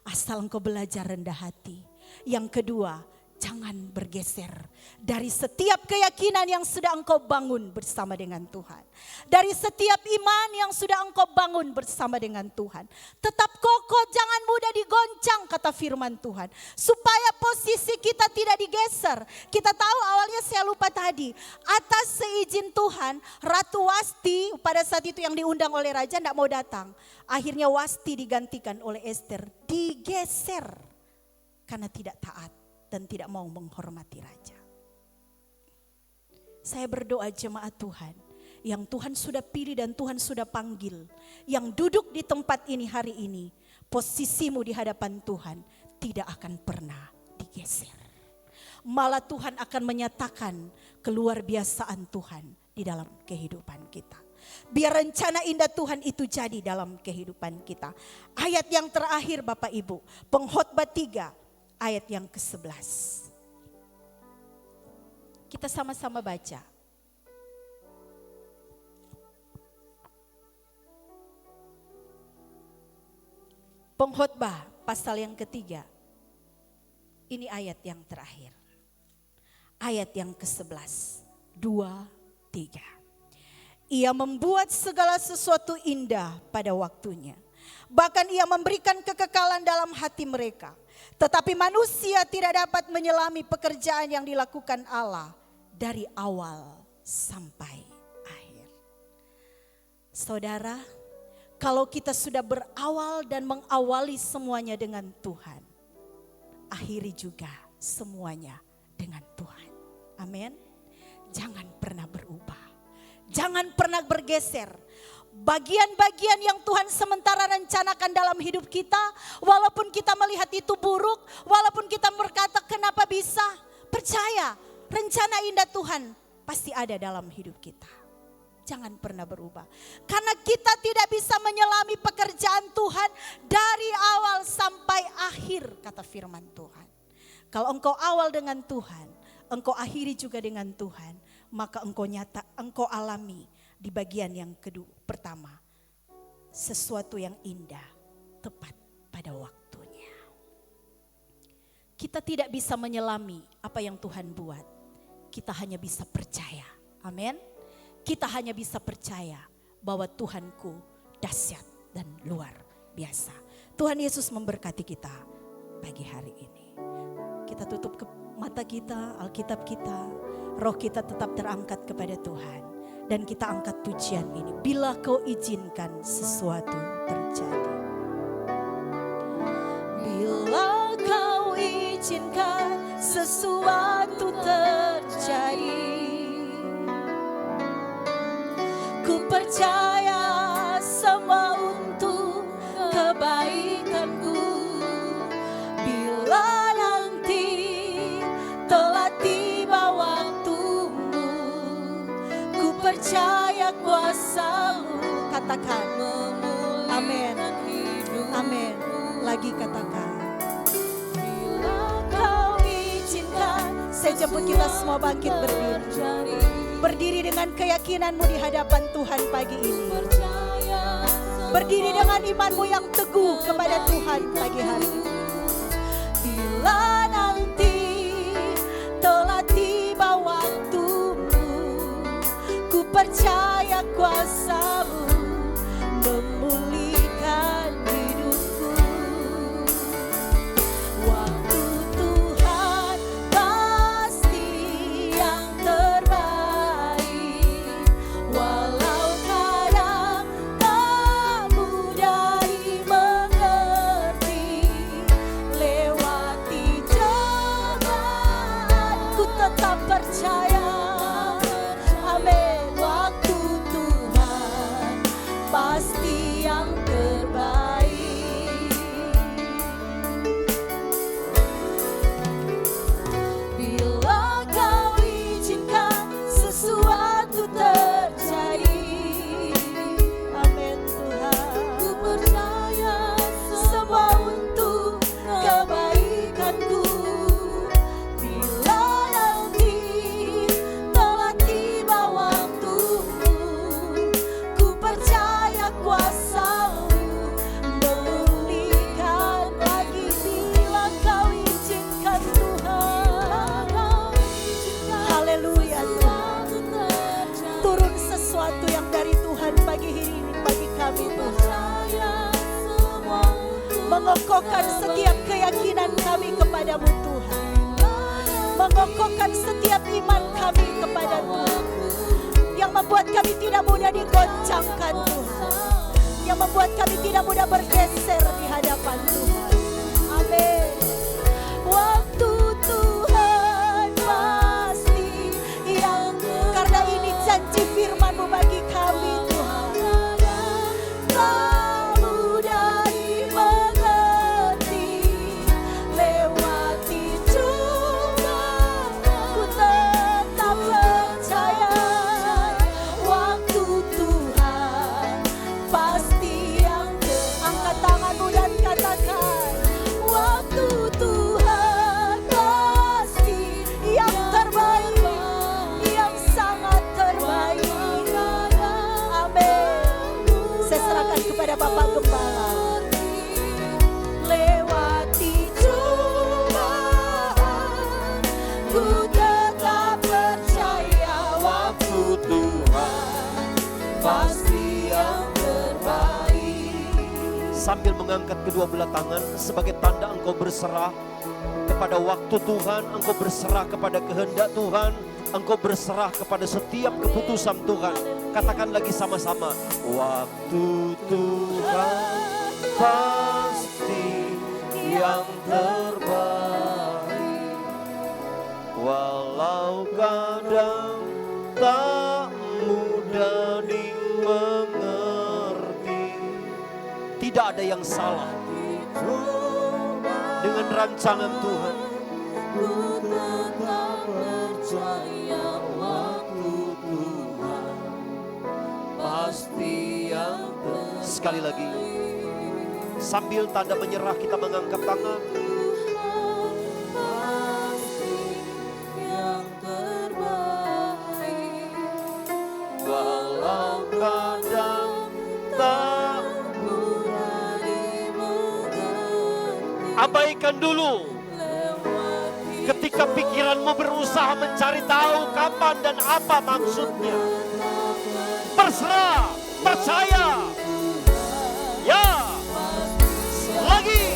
Asal engkau belajar rendah hati. Yang kedua, jangan bergeser dari setiap keyakinan yang sudah engkau bangun bersama dengan Tuhan. Dari setiap iman yang sudah engkau bangun bersama dengan Tuhan. Tetap kokoh, jangan mudah digoncang kata firman Tuhan. Supaya posisi kita tidak digeser. Kita tahu awalnya saya lupa tadi. Atas seizin Tuhan, Ratu Wasti pada saat itu yang diundang oleh raja tidak mau datang. Akhirnya Wasti digantikan oleh Ester. Digeser karena tidak taat dan tidak mau menghormati raja. Saya berdoa jemaat Tuhan yang Tuhan sudah pilih dan Tuhan sudah panggil, yang duduk di tempat ini hari ini, posisimu di hadapan Tuhan tidak akan pernah digeser. Malah Tuhan akan menyatakan keluar biasaan Tuhan di dalam kehidupan kita. Biar rencana indah Tuhan itu jadi dalam kehidupan kita. Ayat yang terakhir Bapak Ibu, Pengkhotbah 3 ayat yang ke-11. Kita sama-sama baca. Pengkhotbah pasal yang ketiga. Ini ayat yang terakhir. Ayat yang ke-11. 2, 3. Ia membuat segala sesuatu indah pada waktunya. Bahkan ia memberikan kekekalan dalam hati mereka. Tetapi manusia tidak dapat menyelami pekerjaan yang dilakukan Allah dari awal sampai akhir. Saudara, kalau kita sudah berawal dan mengawali semuanya dengan Tuhan, akhiri juga semuanya dengan Tuhan. Amin. Jangan pernah berubah. Jangan pernah bergeser. Bagian-bagian yang Tuhan sementara rencanakan dalam hidup kita, walaupun kita melihat itu buruk, walaupun kita berkata kenapa bisa, percaya rencana indah Tuhan pasti ada dalam hidup kita. Jangan pernah berubah. Karena kita tidak bisa menyelami pekerjaan Tuhan dari awal sampai akhir, kata firman Tuhan. Kalau engkau awal dengan Tuhan, engkau akhiri juga dengan Tuhan, maka engkau alami di bagian yang pertama, sesuatu yang indah tepat pada waktunya. Kita tidak bisa menyelami apa yang Tuhan buat, kita hanya bisa percaya. Amin. Kita hanya bisa percaya bahwa Tuhanku dahsyat dan luar biasa. Tuhan Yesus memberkati kita pagi hari ini. Kita tutup mata kita, Alkitab kita, roh kita tetap terangkat kepada Tuhan. Dan kita angkat pujian ini. Bila kau izinkan sesuatu terjadi. Bila kau izinkan sesuatu terjadi. Ku percaya semua untuk kebaikanku. Bila nanti telah tiba waktumu, ku percaya kuasa-Mu. Katakan, amin, amin. Lagi katakan, bila kau izinkan. Saya jemput kita semua bangkit berdiri. Berdiri dengan keyakinanmu di hadapan Tuhan pagi ini. Berdiri dengan imanmu yang teguh kepada Tuhan pagi hari ini. Bila nanti telah tiba waktumu, ku percaya kuasa-Mu memulihkan hidupku. Waktu Tuhan pasti yang terbaik, walau kadang tak mudah dimengerti. Lewati cobaan ku tetap percaya. Amin. Waktu Tuhan pasti yang terbaik. Bila kau izinkan sesuatu terjadi. Amin Tuhan. Ku percaya semua untuk kebaikanku. Bila nanti telah tiba waktumu, ku percaya kuasa-Mu memulihkan lagi. Bila kau izinkan Tuhan. Haleluya Tuhan. Turun sesuatu yang dari Tuhan pagi ini bagi kami Tuhan. Mengokohkan setiap keyakinan kami kepadamu Tuhan. Mengokohkan setiap iman kami kepada Tuhan. Yang membuat kami tidak mudah digoncangkan Tuhan. Yang membuat kami tidak mudah bergeser di hadapan Tuhan. Amin. Waktu Tuhan pasti yang, karena ini janji firman-Mu bagi kami Tuhan. Tak mudah dimengerti. Lewati cobaan ku tetap percaya. Waktu Tuhan pasti yang angkat tanganmu dan katakan, waktu Tuhan pasti yang terbaik, yang sangat terbaik. Amin. Saya serahkan kepada Bapak Gembala. Lewati cobaan ku tetap percaya. Waktu Tuhan pasti yang terbaik. Sambil mengangkat kedua belah tangan sebagai tanda engkau berserah kepada waktu Tuhan, engkau berserah kepada kehendak Tuhan, engkau berserah kepada setiap keputusan Tuhan. Katakan lagi sama-sama, waktu Tuhan pasti yang terbaik, walau kadang tak mudah dimengerti. Tidak ada yang salah dengan rancangan Tuhan. Ku tetap percaya waktu Tuhan pasti yang terbaik. Sekali lagi, sambil tanda menyerah kita mengangkat tangan. Tuhan pasti yang Abaikan dulu. Ketika pikiranmu berusaha mencari tahu kapan dan apa maksudnya. Berserah, percaya. Ya, lagi.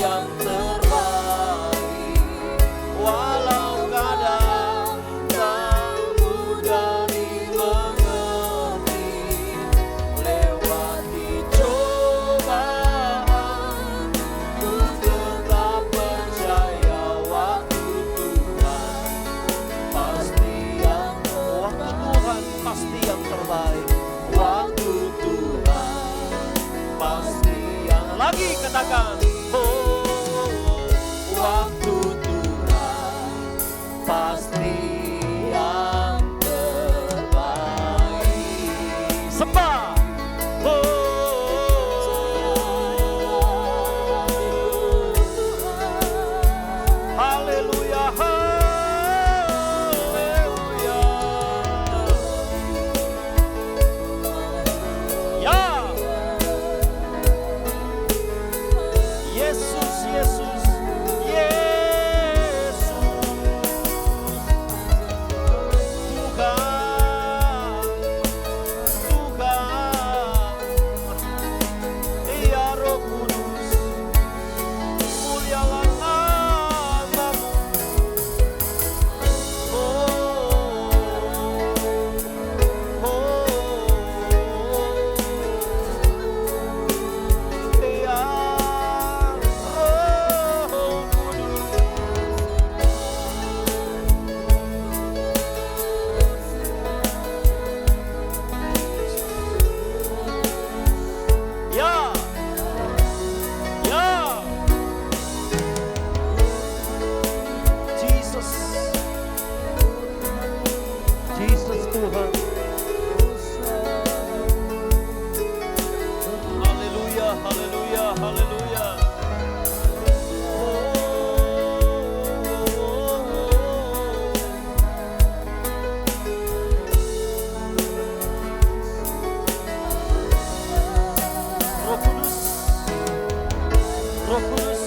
Yang terbaik, walau kadang tak mudah dimengerti. Lewati cobaan, ku tetap percaya waktu Tuhan pasti yang terbaik. Waktu Tuhan pasti yang lagi katakan. Waktu Tuhan pasti yang terbaik. Sembah. Haleluya, haleluya. Ya. Yesus, Yesus, Yesus, Tuhan, Tuhan, Ya Roh Kudus, mulialah namamu. Ya Roh Kudus. Ya, ya, Jesus, Jesus Tuhan. Haleluya, haleluya, haleluya. Roh Kudus, Roh Kudus.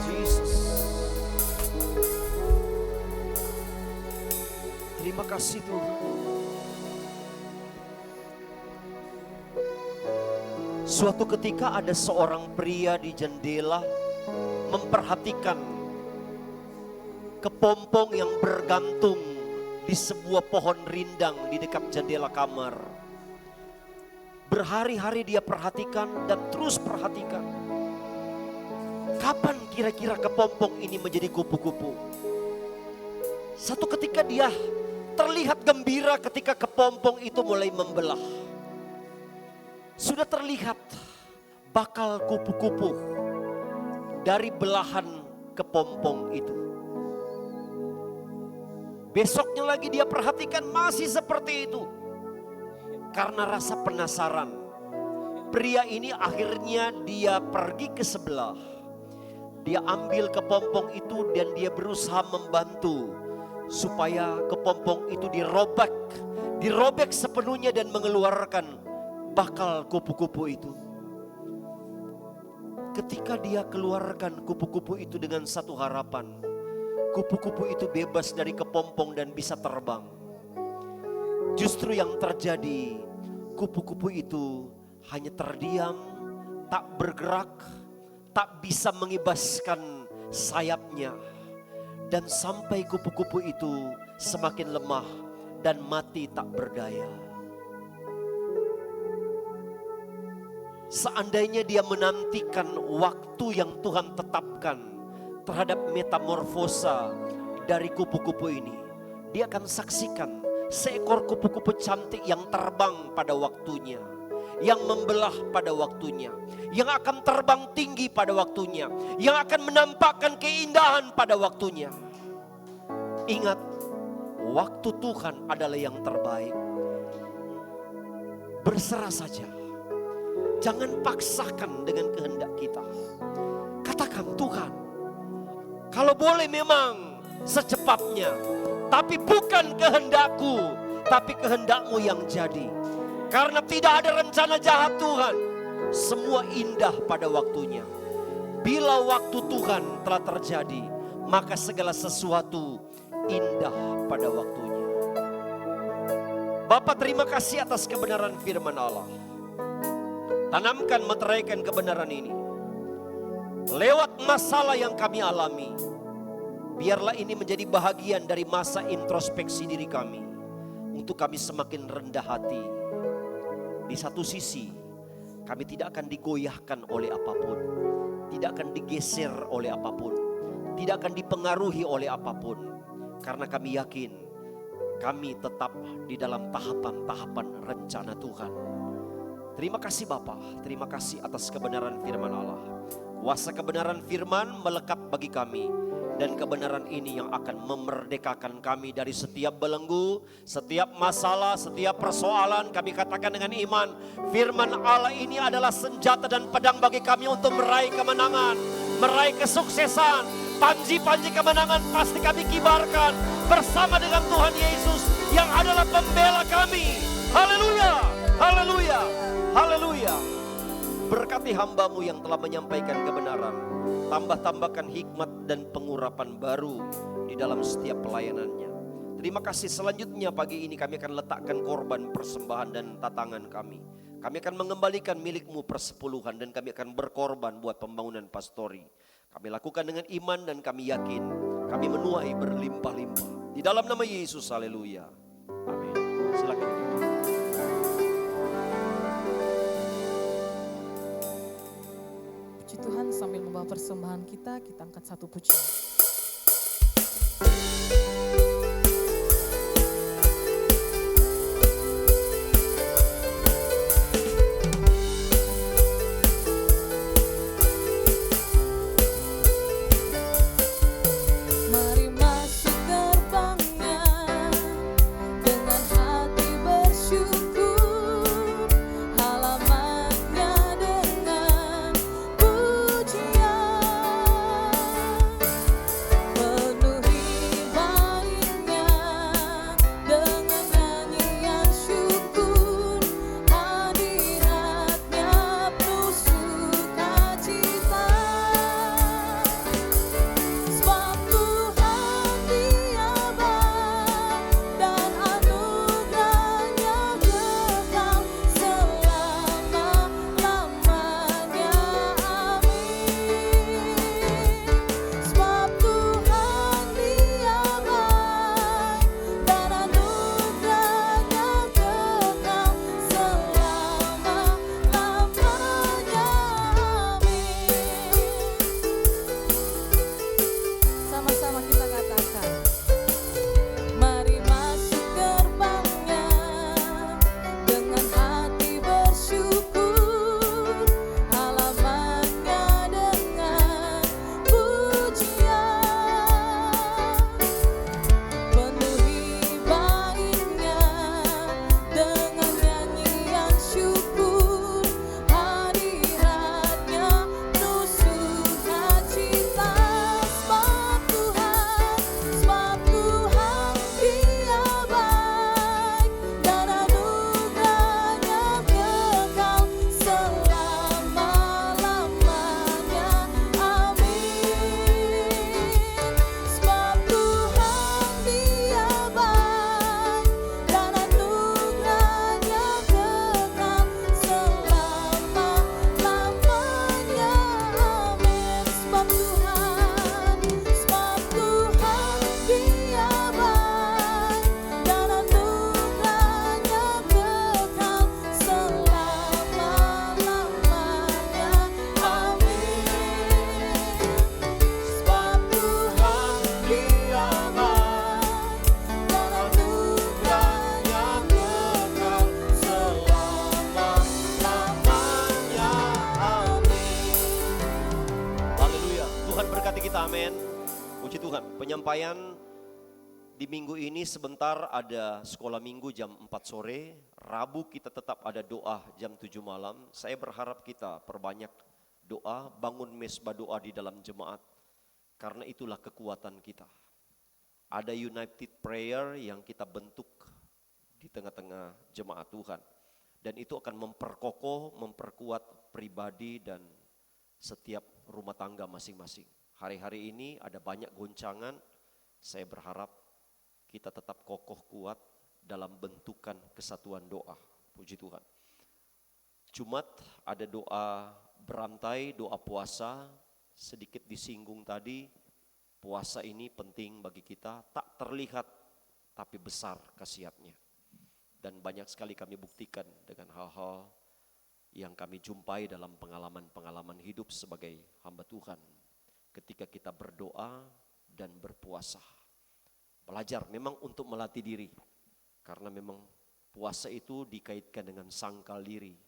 Jesus. Terima kasih Tuhan. Suatu ketika ada seorang pria di jendela memperhatikan kepompong yang bergantung di sebuah pohon rindang di dekat jendela kamar. Berhari-hari dia perhatikan dan terus perhatikan. Kapan kira-kira kepompong ini menjadi kupu-kupu? Satu ketika dia terlihat gembira ketika kepompong itu mulai membelah. Sudah terlihat bakal kupu-kupu dari belahan kepompong itu. Besoknya lagi dia perhatikan masih seperti itu. Karena rasa penasaran, pria ini akhirnya dia pergi ke sebelah. Dia ambil kepompong itu dan dia berusaha membantu supaya kepompong itu dirobek sepenuhnya dan mengeluarkan bakal kupu-kupu itu. Ketika dia keluarkan kupu-kupu itu dengan satu harapan, kupu-kupu itu bebas dari kepompong dan bisa terbang. Justru yang terjadi, kupu-kupu itu hanya terdiam, tak bergerak, tak bisa mengibaskan sayapnya. Dan sampai kupu-kupu itu semakin lemah dan mati tak berdaya. Seandainya dia menantikan waktu yang Tuhan tetapkan terhadap metamorfosa dari kupu-kupu ini, dia akan saksikan seekor kupu-kupu cantik yang terbang pada waktunya, yang membelah pada waktunya, yang akan terbang tinggi pada waktunya, yang akan menampakkan keindahan pada waktunya. Ingat, waktu Tuhan adalah yang terbaik. Berserah saja. Jangan paksakan dengan kehendak kita. Katakan, Tuhan, kalau boleh memang secepatnya, tapi bukan kehendakku, tapi kehendak-Mu yang jadi. Karena tidak ada rencana jahat Tuhan. Semua indah pada waktunya. Bila waktu Tuhan telah terjadi, maka segala sesuatu indah pada waktunya. Bapa, terima kasih atas kebenaran firman Allah. Tanamkan, meteraikan kebenaran ini. Lewat masalah yang kami alami, biarlah ini menjadi bahagian dari masa introspeksi diri kami. Untuk kami semakin rendah hati. Di satu sisi, kami tidak akan digoyahkan oleh apapun. Tidak akan digeser oleh apapun. Tidak akan dipengaruhi oleh apapun. Karena kami yakin, kami tetap di dalam tahapan-tahapan rencana Tuhan. Terima kasih Bapa, terima kasih atas kebenaran firman Allah. Kuasa kebenaran firman melekat bagi kami. Dan kebenaran ini yang akan memerdekakan kami dari setiap belenggu, setiap masalah, setiap persoalan. Kami katakan dengan iman, firman Allah ini adalah senjata dan pedang bagi kami untuk meraih kemenangan, meraih kesuksesan. Panji-panji kemenangan pasti kami kibarkan bersama dengan Tuhan Yesus yang adalah pembela kami. Haleluya, haleluya, haleluya. Berkati hamba-Mu yang telah menyampaikan kebenaran. Tambah-tambahkan hikmat dan pengurapan baru di dalam setiap pelayanannya. Terima kasih. Selanjutnya pagi ini kami akan letakkan korban persembahan dan tatangan kami. Kami akan mengembalikan milik-Mu persepuluhan dan kami akan berkorban buat pembangunan pastori. Kami lakukan dengan iman dan kami yakin kami menuai berlimpah-limpah. Di dalam nama Yesus, haleluya. Amin. Silakan. Puji Tuhan, sambil membawa persembahan kita angkat satu pujian. Mari masuk gerbangnya dengan hati bersyukur, halamannya dengan pujian, penuhi baitnya dengan nyanyian syukur, hadiratnya penuh sukacita. Sebab Tuhan Dia baik dan anugerahnya kekal selama-lamanya. Amin. Sebab Tuhan Dia baik dan anugerahnya kekal selama-lamanya. Amin. Sama-sama kita katakan, mari masuk gerbangnya dengan hati bersyukur, halamannya dengan pujian, penuhi baitnya dengan nyanyian syukur, hadiratnya penuh sukacita. Sebab Tuhan Dia baik dan anugerahnya kekal selama-lamanya. Amin. Sebab Tuhan Dia baik dan anugerahnya kekal selama-lamanya. Amin. Sebab Tuhan Dia baik dan anugerahnya kekal selama-lamanya. Amin. Sebab Tuhan Dia baik dan anugerahnya kekal selama-lamanya. Amin. Haleluya. Tuhan berkati kita, amin. Puji Tuhan. Penyampaian Di minggu ini sebentar ada sekolah minggu jam 4 sore, Rabu kita tetap ada doa jam 7 malam. Saya berharap kita perbanyak doa, bangun mesbah doa di dalam jemaat. Karena itulah kekuatan kita. Ada united prayer yang kita bentuk di tengah-tengah jemaat Tuhan. Dan itu akan memperkokoh, memperkuat pribadi dan setiap rumah tangga masing-masing. Hari-hari ini ada banyak goncangan, saya berharap kita tetap kokoh kuat dalam bentukan kesatuan doa. Puji Tuhan. Jumat ada doa berantai, doa puasa, sedikit disinggung tadi. Puasa ini penting bagi kita, tak terlihat tapi besar khasiatnya. Dan banyak sekali kami buktikan dengan hal-hal yang kami jumpai dalam pengalaman-pengalaman hidup sebagai hamba Tuhan. Ketika kita berdoa dan berpuasa. Belajar memang untuk melatih diri. Karena memang puasa itu dikaitkan dengan sangkal diri.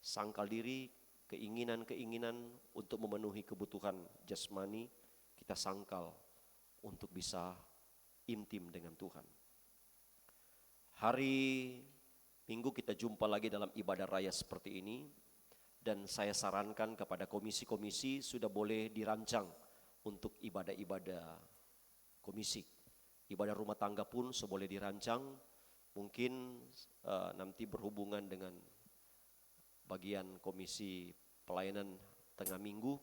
Sangkal diri, keinginan-keinginan untuk memenuhi kebutuhan jasmani, kita sangkal untuk bisa intim dengan Tuhan. Hari Minggu kita jumpa lagi dalam ibadah raya seperti ini. Dan saya sarankan kepada komisi-komisi sudah boleh dirancang untuk ibadah-ibadah komisi. Ibadah rumah tangga pun boleh dirancang, mungkin nanti berhubungan dengan bagian komisi pelayanan tengah minggu.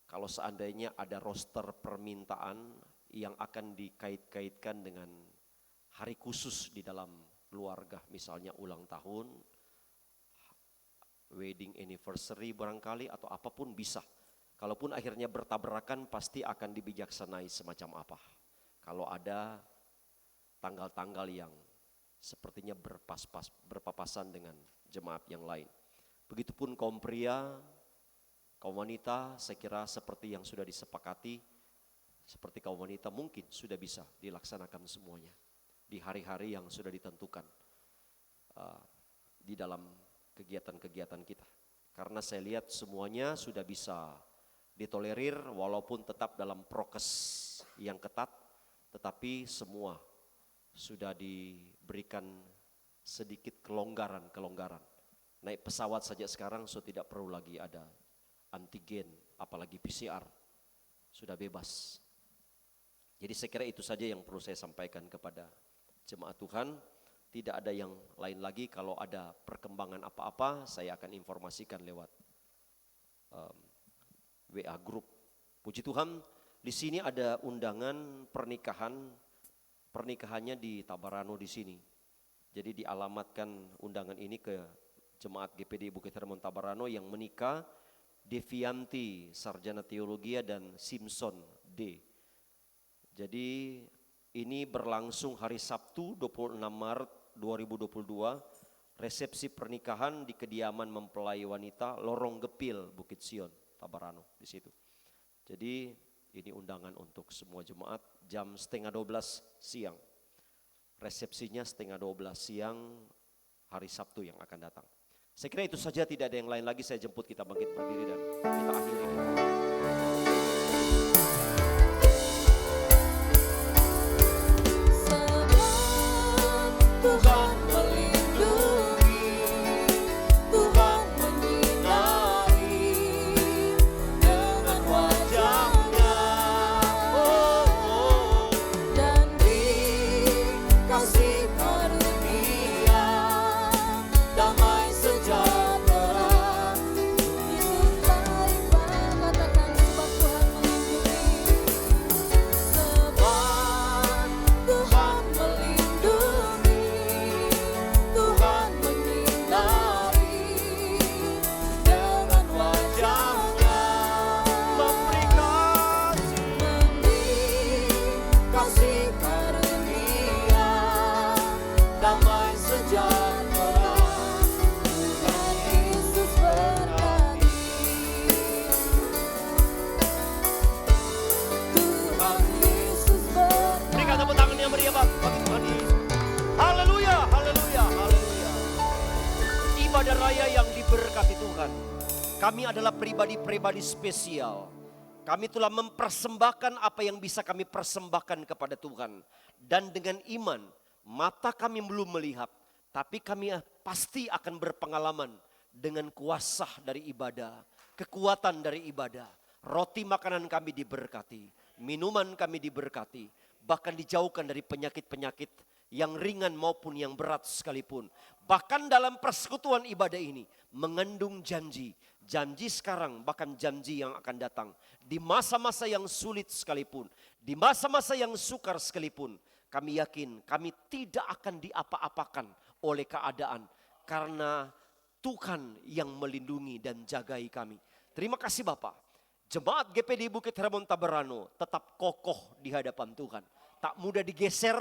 Kalau seandainya ada roster permintaan yang akan dikait-kaitkan dengan hari khusus di dalam keluarga, misalnya ulang tahun, wedding anniversary barangkali atau apapun bisa. Kalaupun akhirnya bertabrakan pasti akan dibijaksanai semacam apa. Kalau ada tanggal-tanggal yang sepertinya berpapasan dengan jemaat yang lain. Begitupun kaum pria, kaum wanita, saya kira seperti yang sudah disepakati, seperti kaum wanita mungkin sudah bisa dilaksanakan semuanya di hari-hari yang sudah ditentukan di dalam kegiatan-kegiatan kita. Karena saya lihat semuanya sudah bisa ditolerir walaupun tetap dalam prokes yang ketat. Tetapi semua sudah diberikan sedikit kelonggaran. Naik pesawat saja sekarang sudah tidak perlu lagi ada antigen, apalagi PCR. Sudah bebas. Jadi saya kira itu saja yang perlu saya sampaikan kepada jemaat Tuhan. Tidak ada yang lain lagi. Kalau ada perkembangan apa-apa saya akan informasikan lewat WA group. Puji Tuhan. Di sini ada undangan pernikahannya di Tabarano di sini. Jadi dialamatkan undangan ini ke Jemaat GPD Bukit Hermon Tabarano yang menikah Devianti Sarjana Teologia dan Simpson D. Jadi ini berlangsung hari Sabtu 26 Maret 2022. Resepsi pernikahan di kediaman mempelai wanita Lorong Gepil Bukit Sion Tabarano di situ. Jadi ini undangan untuk semua jemaat jam 11:30 siang. Resepsinya 11:30 siang hari Sabtu yang akan datang. Saya kira itu saja, tidak ada yang lain lagi. Saya jemput kita bangkit berdiri dan kita akhiri. Tuhan melindungi, Tuhan menyinari dengan wajah-Nya, dan dikasih karunia damai sejahtera. Disertai katakan sebab Tuhan melindungi, sebab Tuhan melindungi, Tuhan menyinari dengan wajah-Nya, memberi kasih karunia damai sejahtera. Tuhan Yesus berkati, Tuhan Yesus berkati. Berikan tepuk tangan yang meriah bagi Tuhan Yesus. Haleluya, haleluya, haleluya. Ibadah raya yang diberkati Tuhan. Kami adalah pribadi-pribadi spesial Kami telah mempersembahkan apa yang bisa kami persembahkan kepada Tuhan. Dan dengan iman, mata kami belum melihat, tapi kami pasti akan berpengalaman dengan kuasa dari ibadah, kekuatan dari ibadah. Roti makanan kami diberkati, minuman kami diberkati, bahkan dijauhkan dari penyakit-penyakit yang ringan maupun yang berat sekalipun. Bahkan dalam persekutuan ibadah ini mengandung janji. Janji sekarang, bahkan janji yang akan datang. Di masa-masa yang sulit sekalipun, di masa-masa yang sukar sekalipun, kami yakin kami tidak akan diapa-apakan oleh keadaan. Karena Tuhan yang melindungi dan jagai kami. Terima kasih Bapak. Jemaat GPD Bukit Hermon Taberano tetap kokoh di hadapan Tuhan. Tak mudah digeser,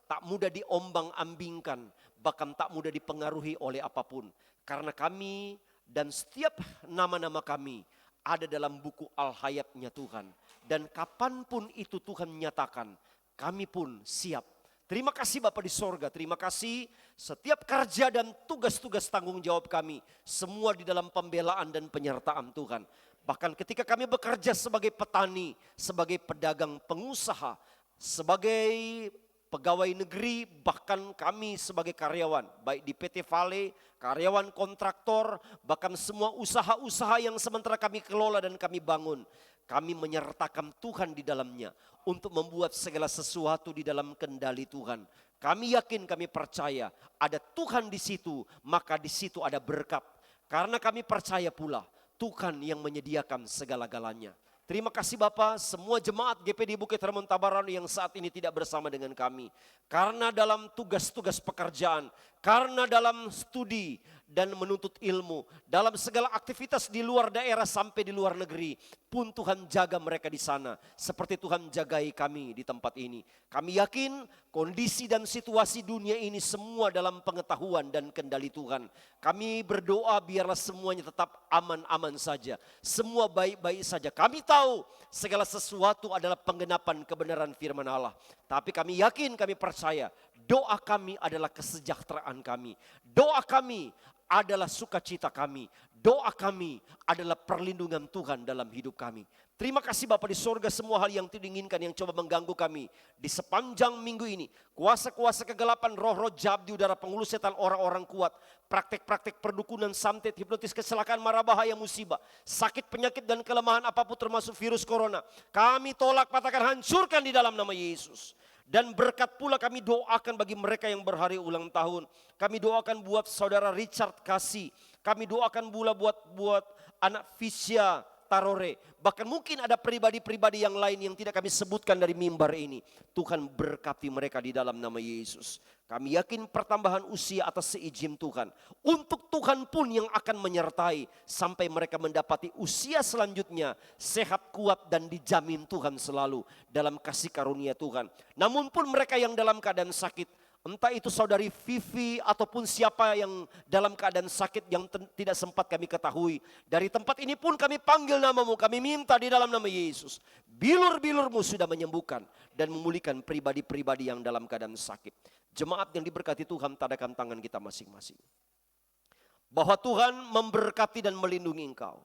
tak mudah diombang-ambingkan, bahkan tak mudah dipengaruhi oleh apapun. Karena kami dan setiap nama-nama kami ada dalam buku Al-Hayatnya Tuhan. Dan kapanpun itu Tuhan nyatakan, kami pun siap. Terima kasih Bapak di sorga, terima kasih setiap kerja dan tugas-tugas tanggung jawab kami. Semua di dalam pembelaan dan penyertaan Tuhan. Bahkan ketika kami bekerja sebagai petani, sebagai pedagang, pengusaha, sebagai pegawai negeri, bahkan kami sebagai karyawan, baik di PT Vale, karyawan kontraktor, bahkan semua usaha-usaha yang sementara kami kelola dan kami bangun. Kami menyertakan Tuhan di dalamnya untuk membuat segala sesuatu di dalam kendali Tuhan. Kami yakin, kami percaya ada Tuhan di situ, maka di situ ada berkat. Karena kami percaya pula Tuhan yang menyediakan segala-galanya. Terima kasih Bapak, semua jemaat GPD Bukit Hermon Taberano yang saat ini tidak bersama dengan kami. Karena dalam tugas-tugas pekerjaan, karena dalam studi dan menuntut ilmu, dalam segala aktivitas di luar daerah sampai di luar negeri, pun Tuhan jaga mereka di sana. Seperti Tuhan jagai kami di tempat ini. Kami yakin kondisi dan situasi dunia ini semua dalam pengetahuan dan kendali Tuhan. Kami berdoa biarlah semuanya tetap aman-aman saja. Semua baik-baik saja. Kami tahu segala sesuatu adalah penggenapan kebenaran firman Allah. Tapi kami yakin, kami percaya doa kami adalah kesejahteraan kami. Doa kami adalah sukacita kami. Doa kami adalah perlindungan Tuhan dalam hidup kami. Terima kasih Bapak di sorga, semua hal yang tidak diinginkan yang coba mengganggu kami di sepanjang minggu ini. Kuasa-kuasa kegelapan, roh-roh jahat di udara, penghulu setan, orang-orang kuat, praktek-praktek perdukunan, santet, hipnotis, kecelakaan, mara bahaya, musibah, sakit, penyakit dan kelemahan apapun termasuk virus corona. Kami tolak, patahkan, hancurkan di dalam nama Yesus. Dan berkat pula kami doakan bagi mereka yang berhari ulang tahun. Kami doakan buat saudara Richard Kasih. Kami doakan pula buat anak Fisya Tarore. Bahkan mungkin ada pribadi-pribadi yang lain yang tidak kami sebutkan dari mimbar ini. Tuhan berkati mereka di dalam nama Yesus. Kami yakin pertambahan usia atas seizin Tuhan. Untuk Tuhan pun yang akan menyertai sampai mereka mendapati usia selanjutnya sehat, kuat dan dijamin Tuhan selalu dalam kasih karunia Tuhan. Namun pun mereka yang dalam keadaan sakit, entah itu saudari Vivi ataupun siapa yang dalam keadaan sakit yang tidak sempat kami ketahui. Dari tempat ini pun kami panggil namamu, kami minta di dalam nama Yesus. Bilur-bilurmu sudah menyembuhkan dan memulihkan pribadi-pribadi yang dalam keadaan sakit. Jemaat yang diberkati Tuhan, tadakan tangan kita masing-masing. Bahwa Tuhan memberkati dan melindungi engkau.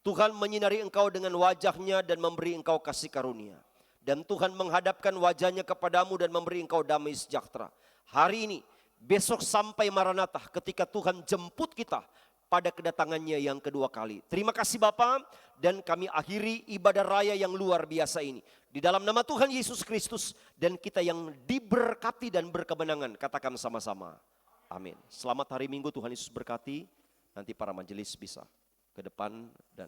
Tuhan menyinari engkau dengan wajahnya dan memberi engkau kasih karunia. Dan Tuhan menghadapkan wajahnya kepadamu dan memberi engkau damai sejahtera. Hari ini, besok sampai Maranatha ketika Tuhan jemput kita pada kedatangannya yang kedua kali. Terima kasih Bapa, dan kami akhiri ibadah raya yang luar biasa ini. Di dalam nama Tuhan Yesus Kristus dan kita yang diberkati dan berkemenangan. Katakan sama-sama. Amin. Selamat hari Minggu, Tuhan Yesus berkati. Nanti para majelis bisa ke depan dan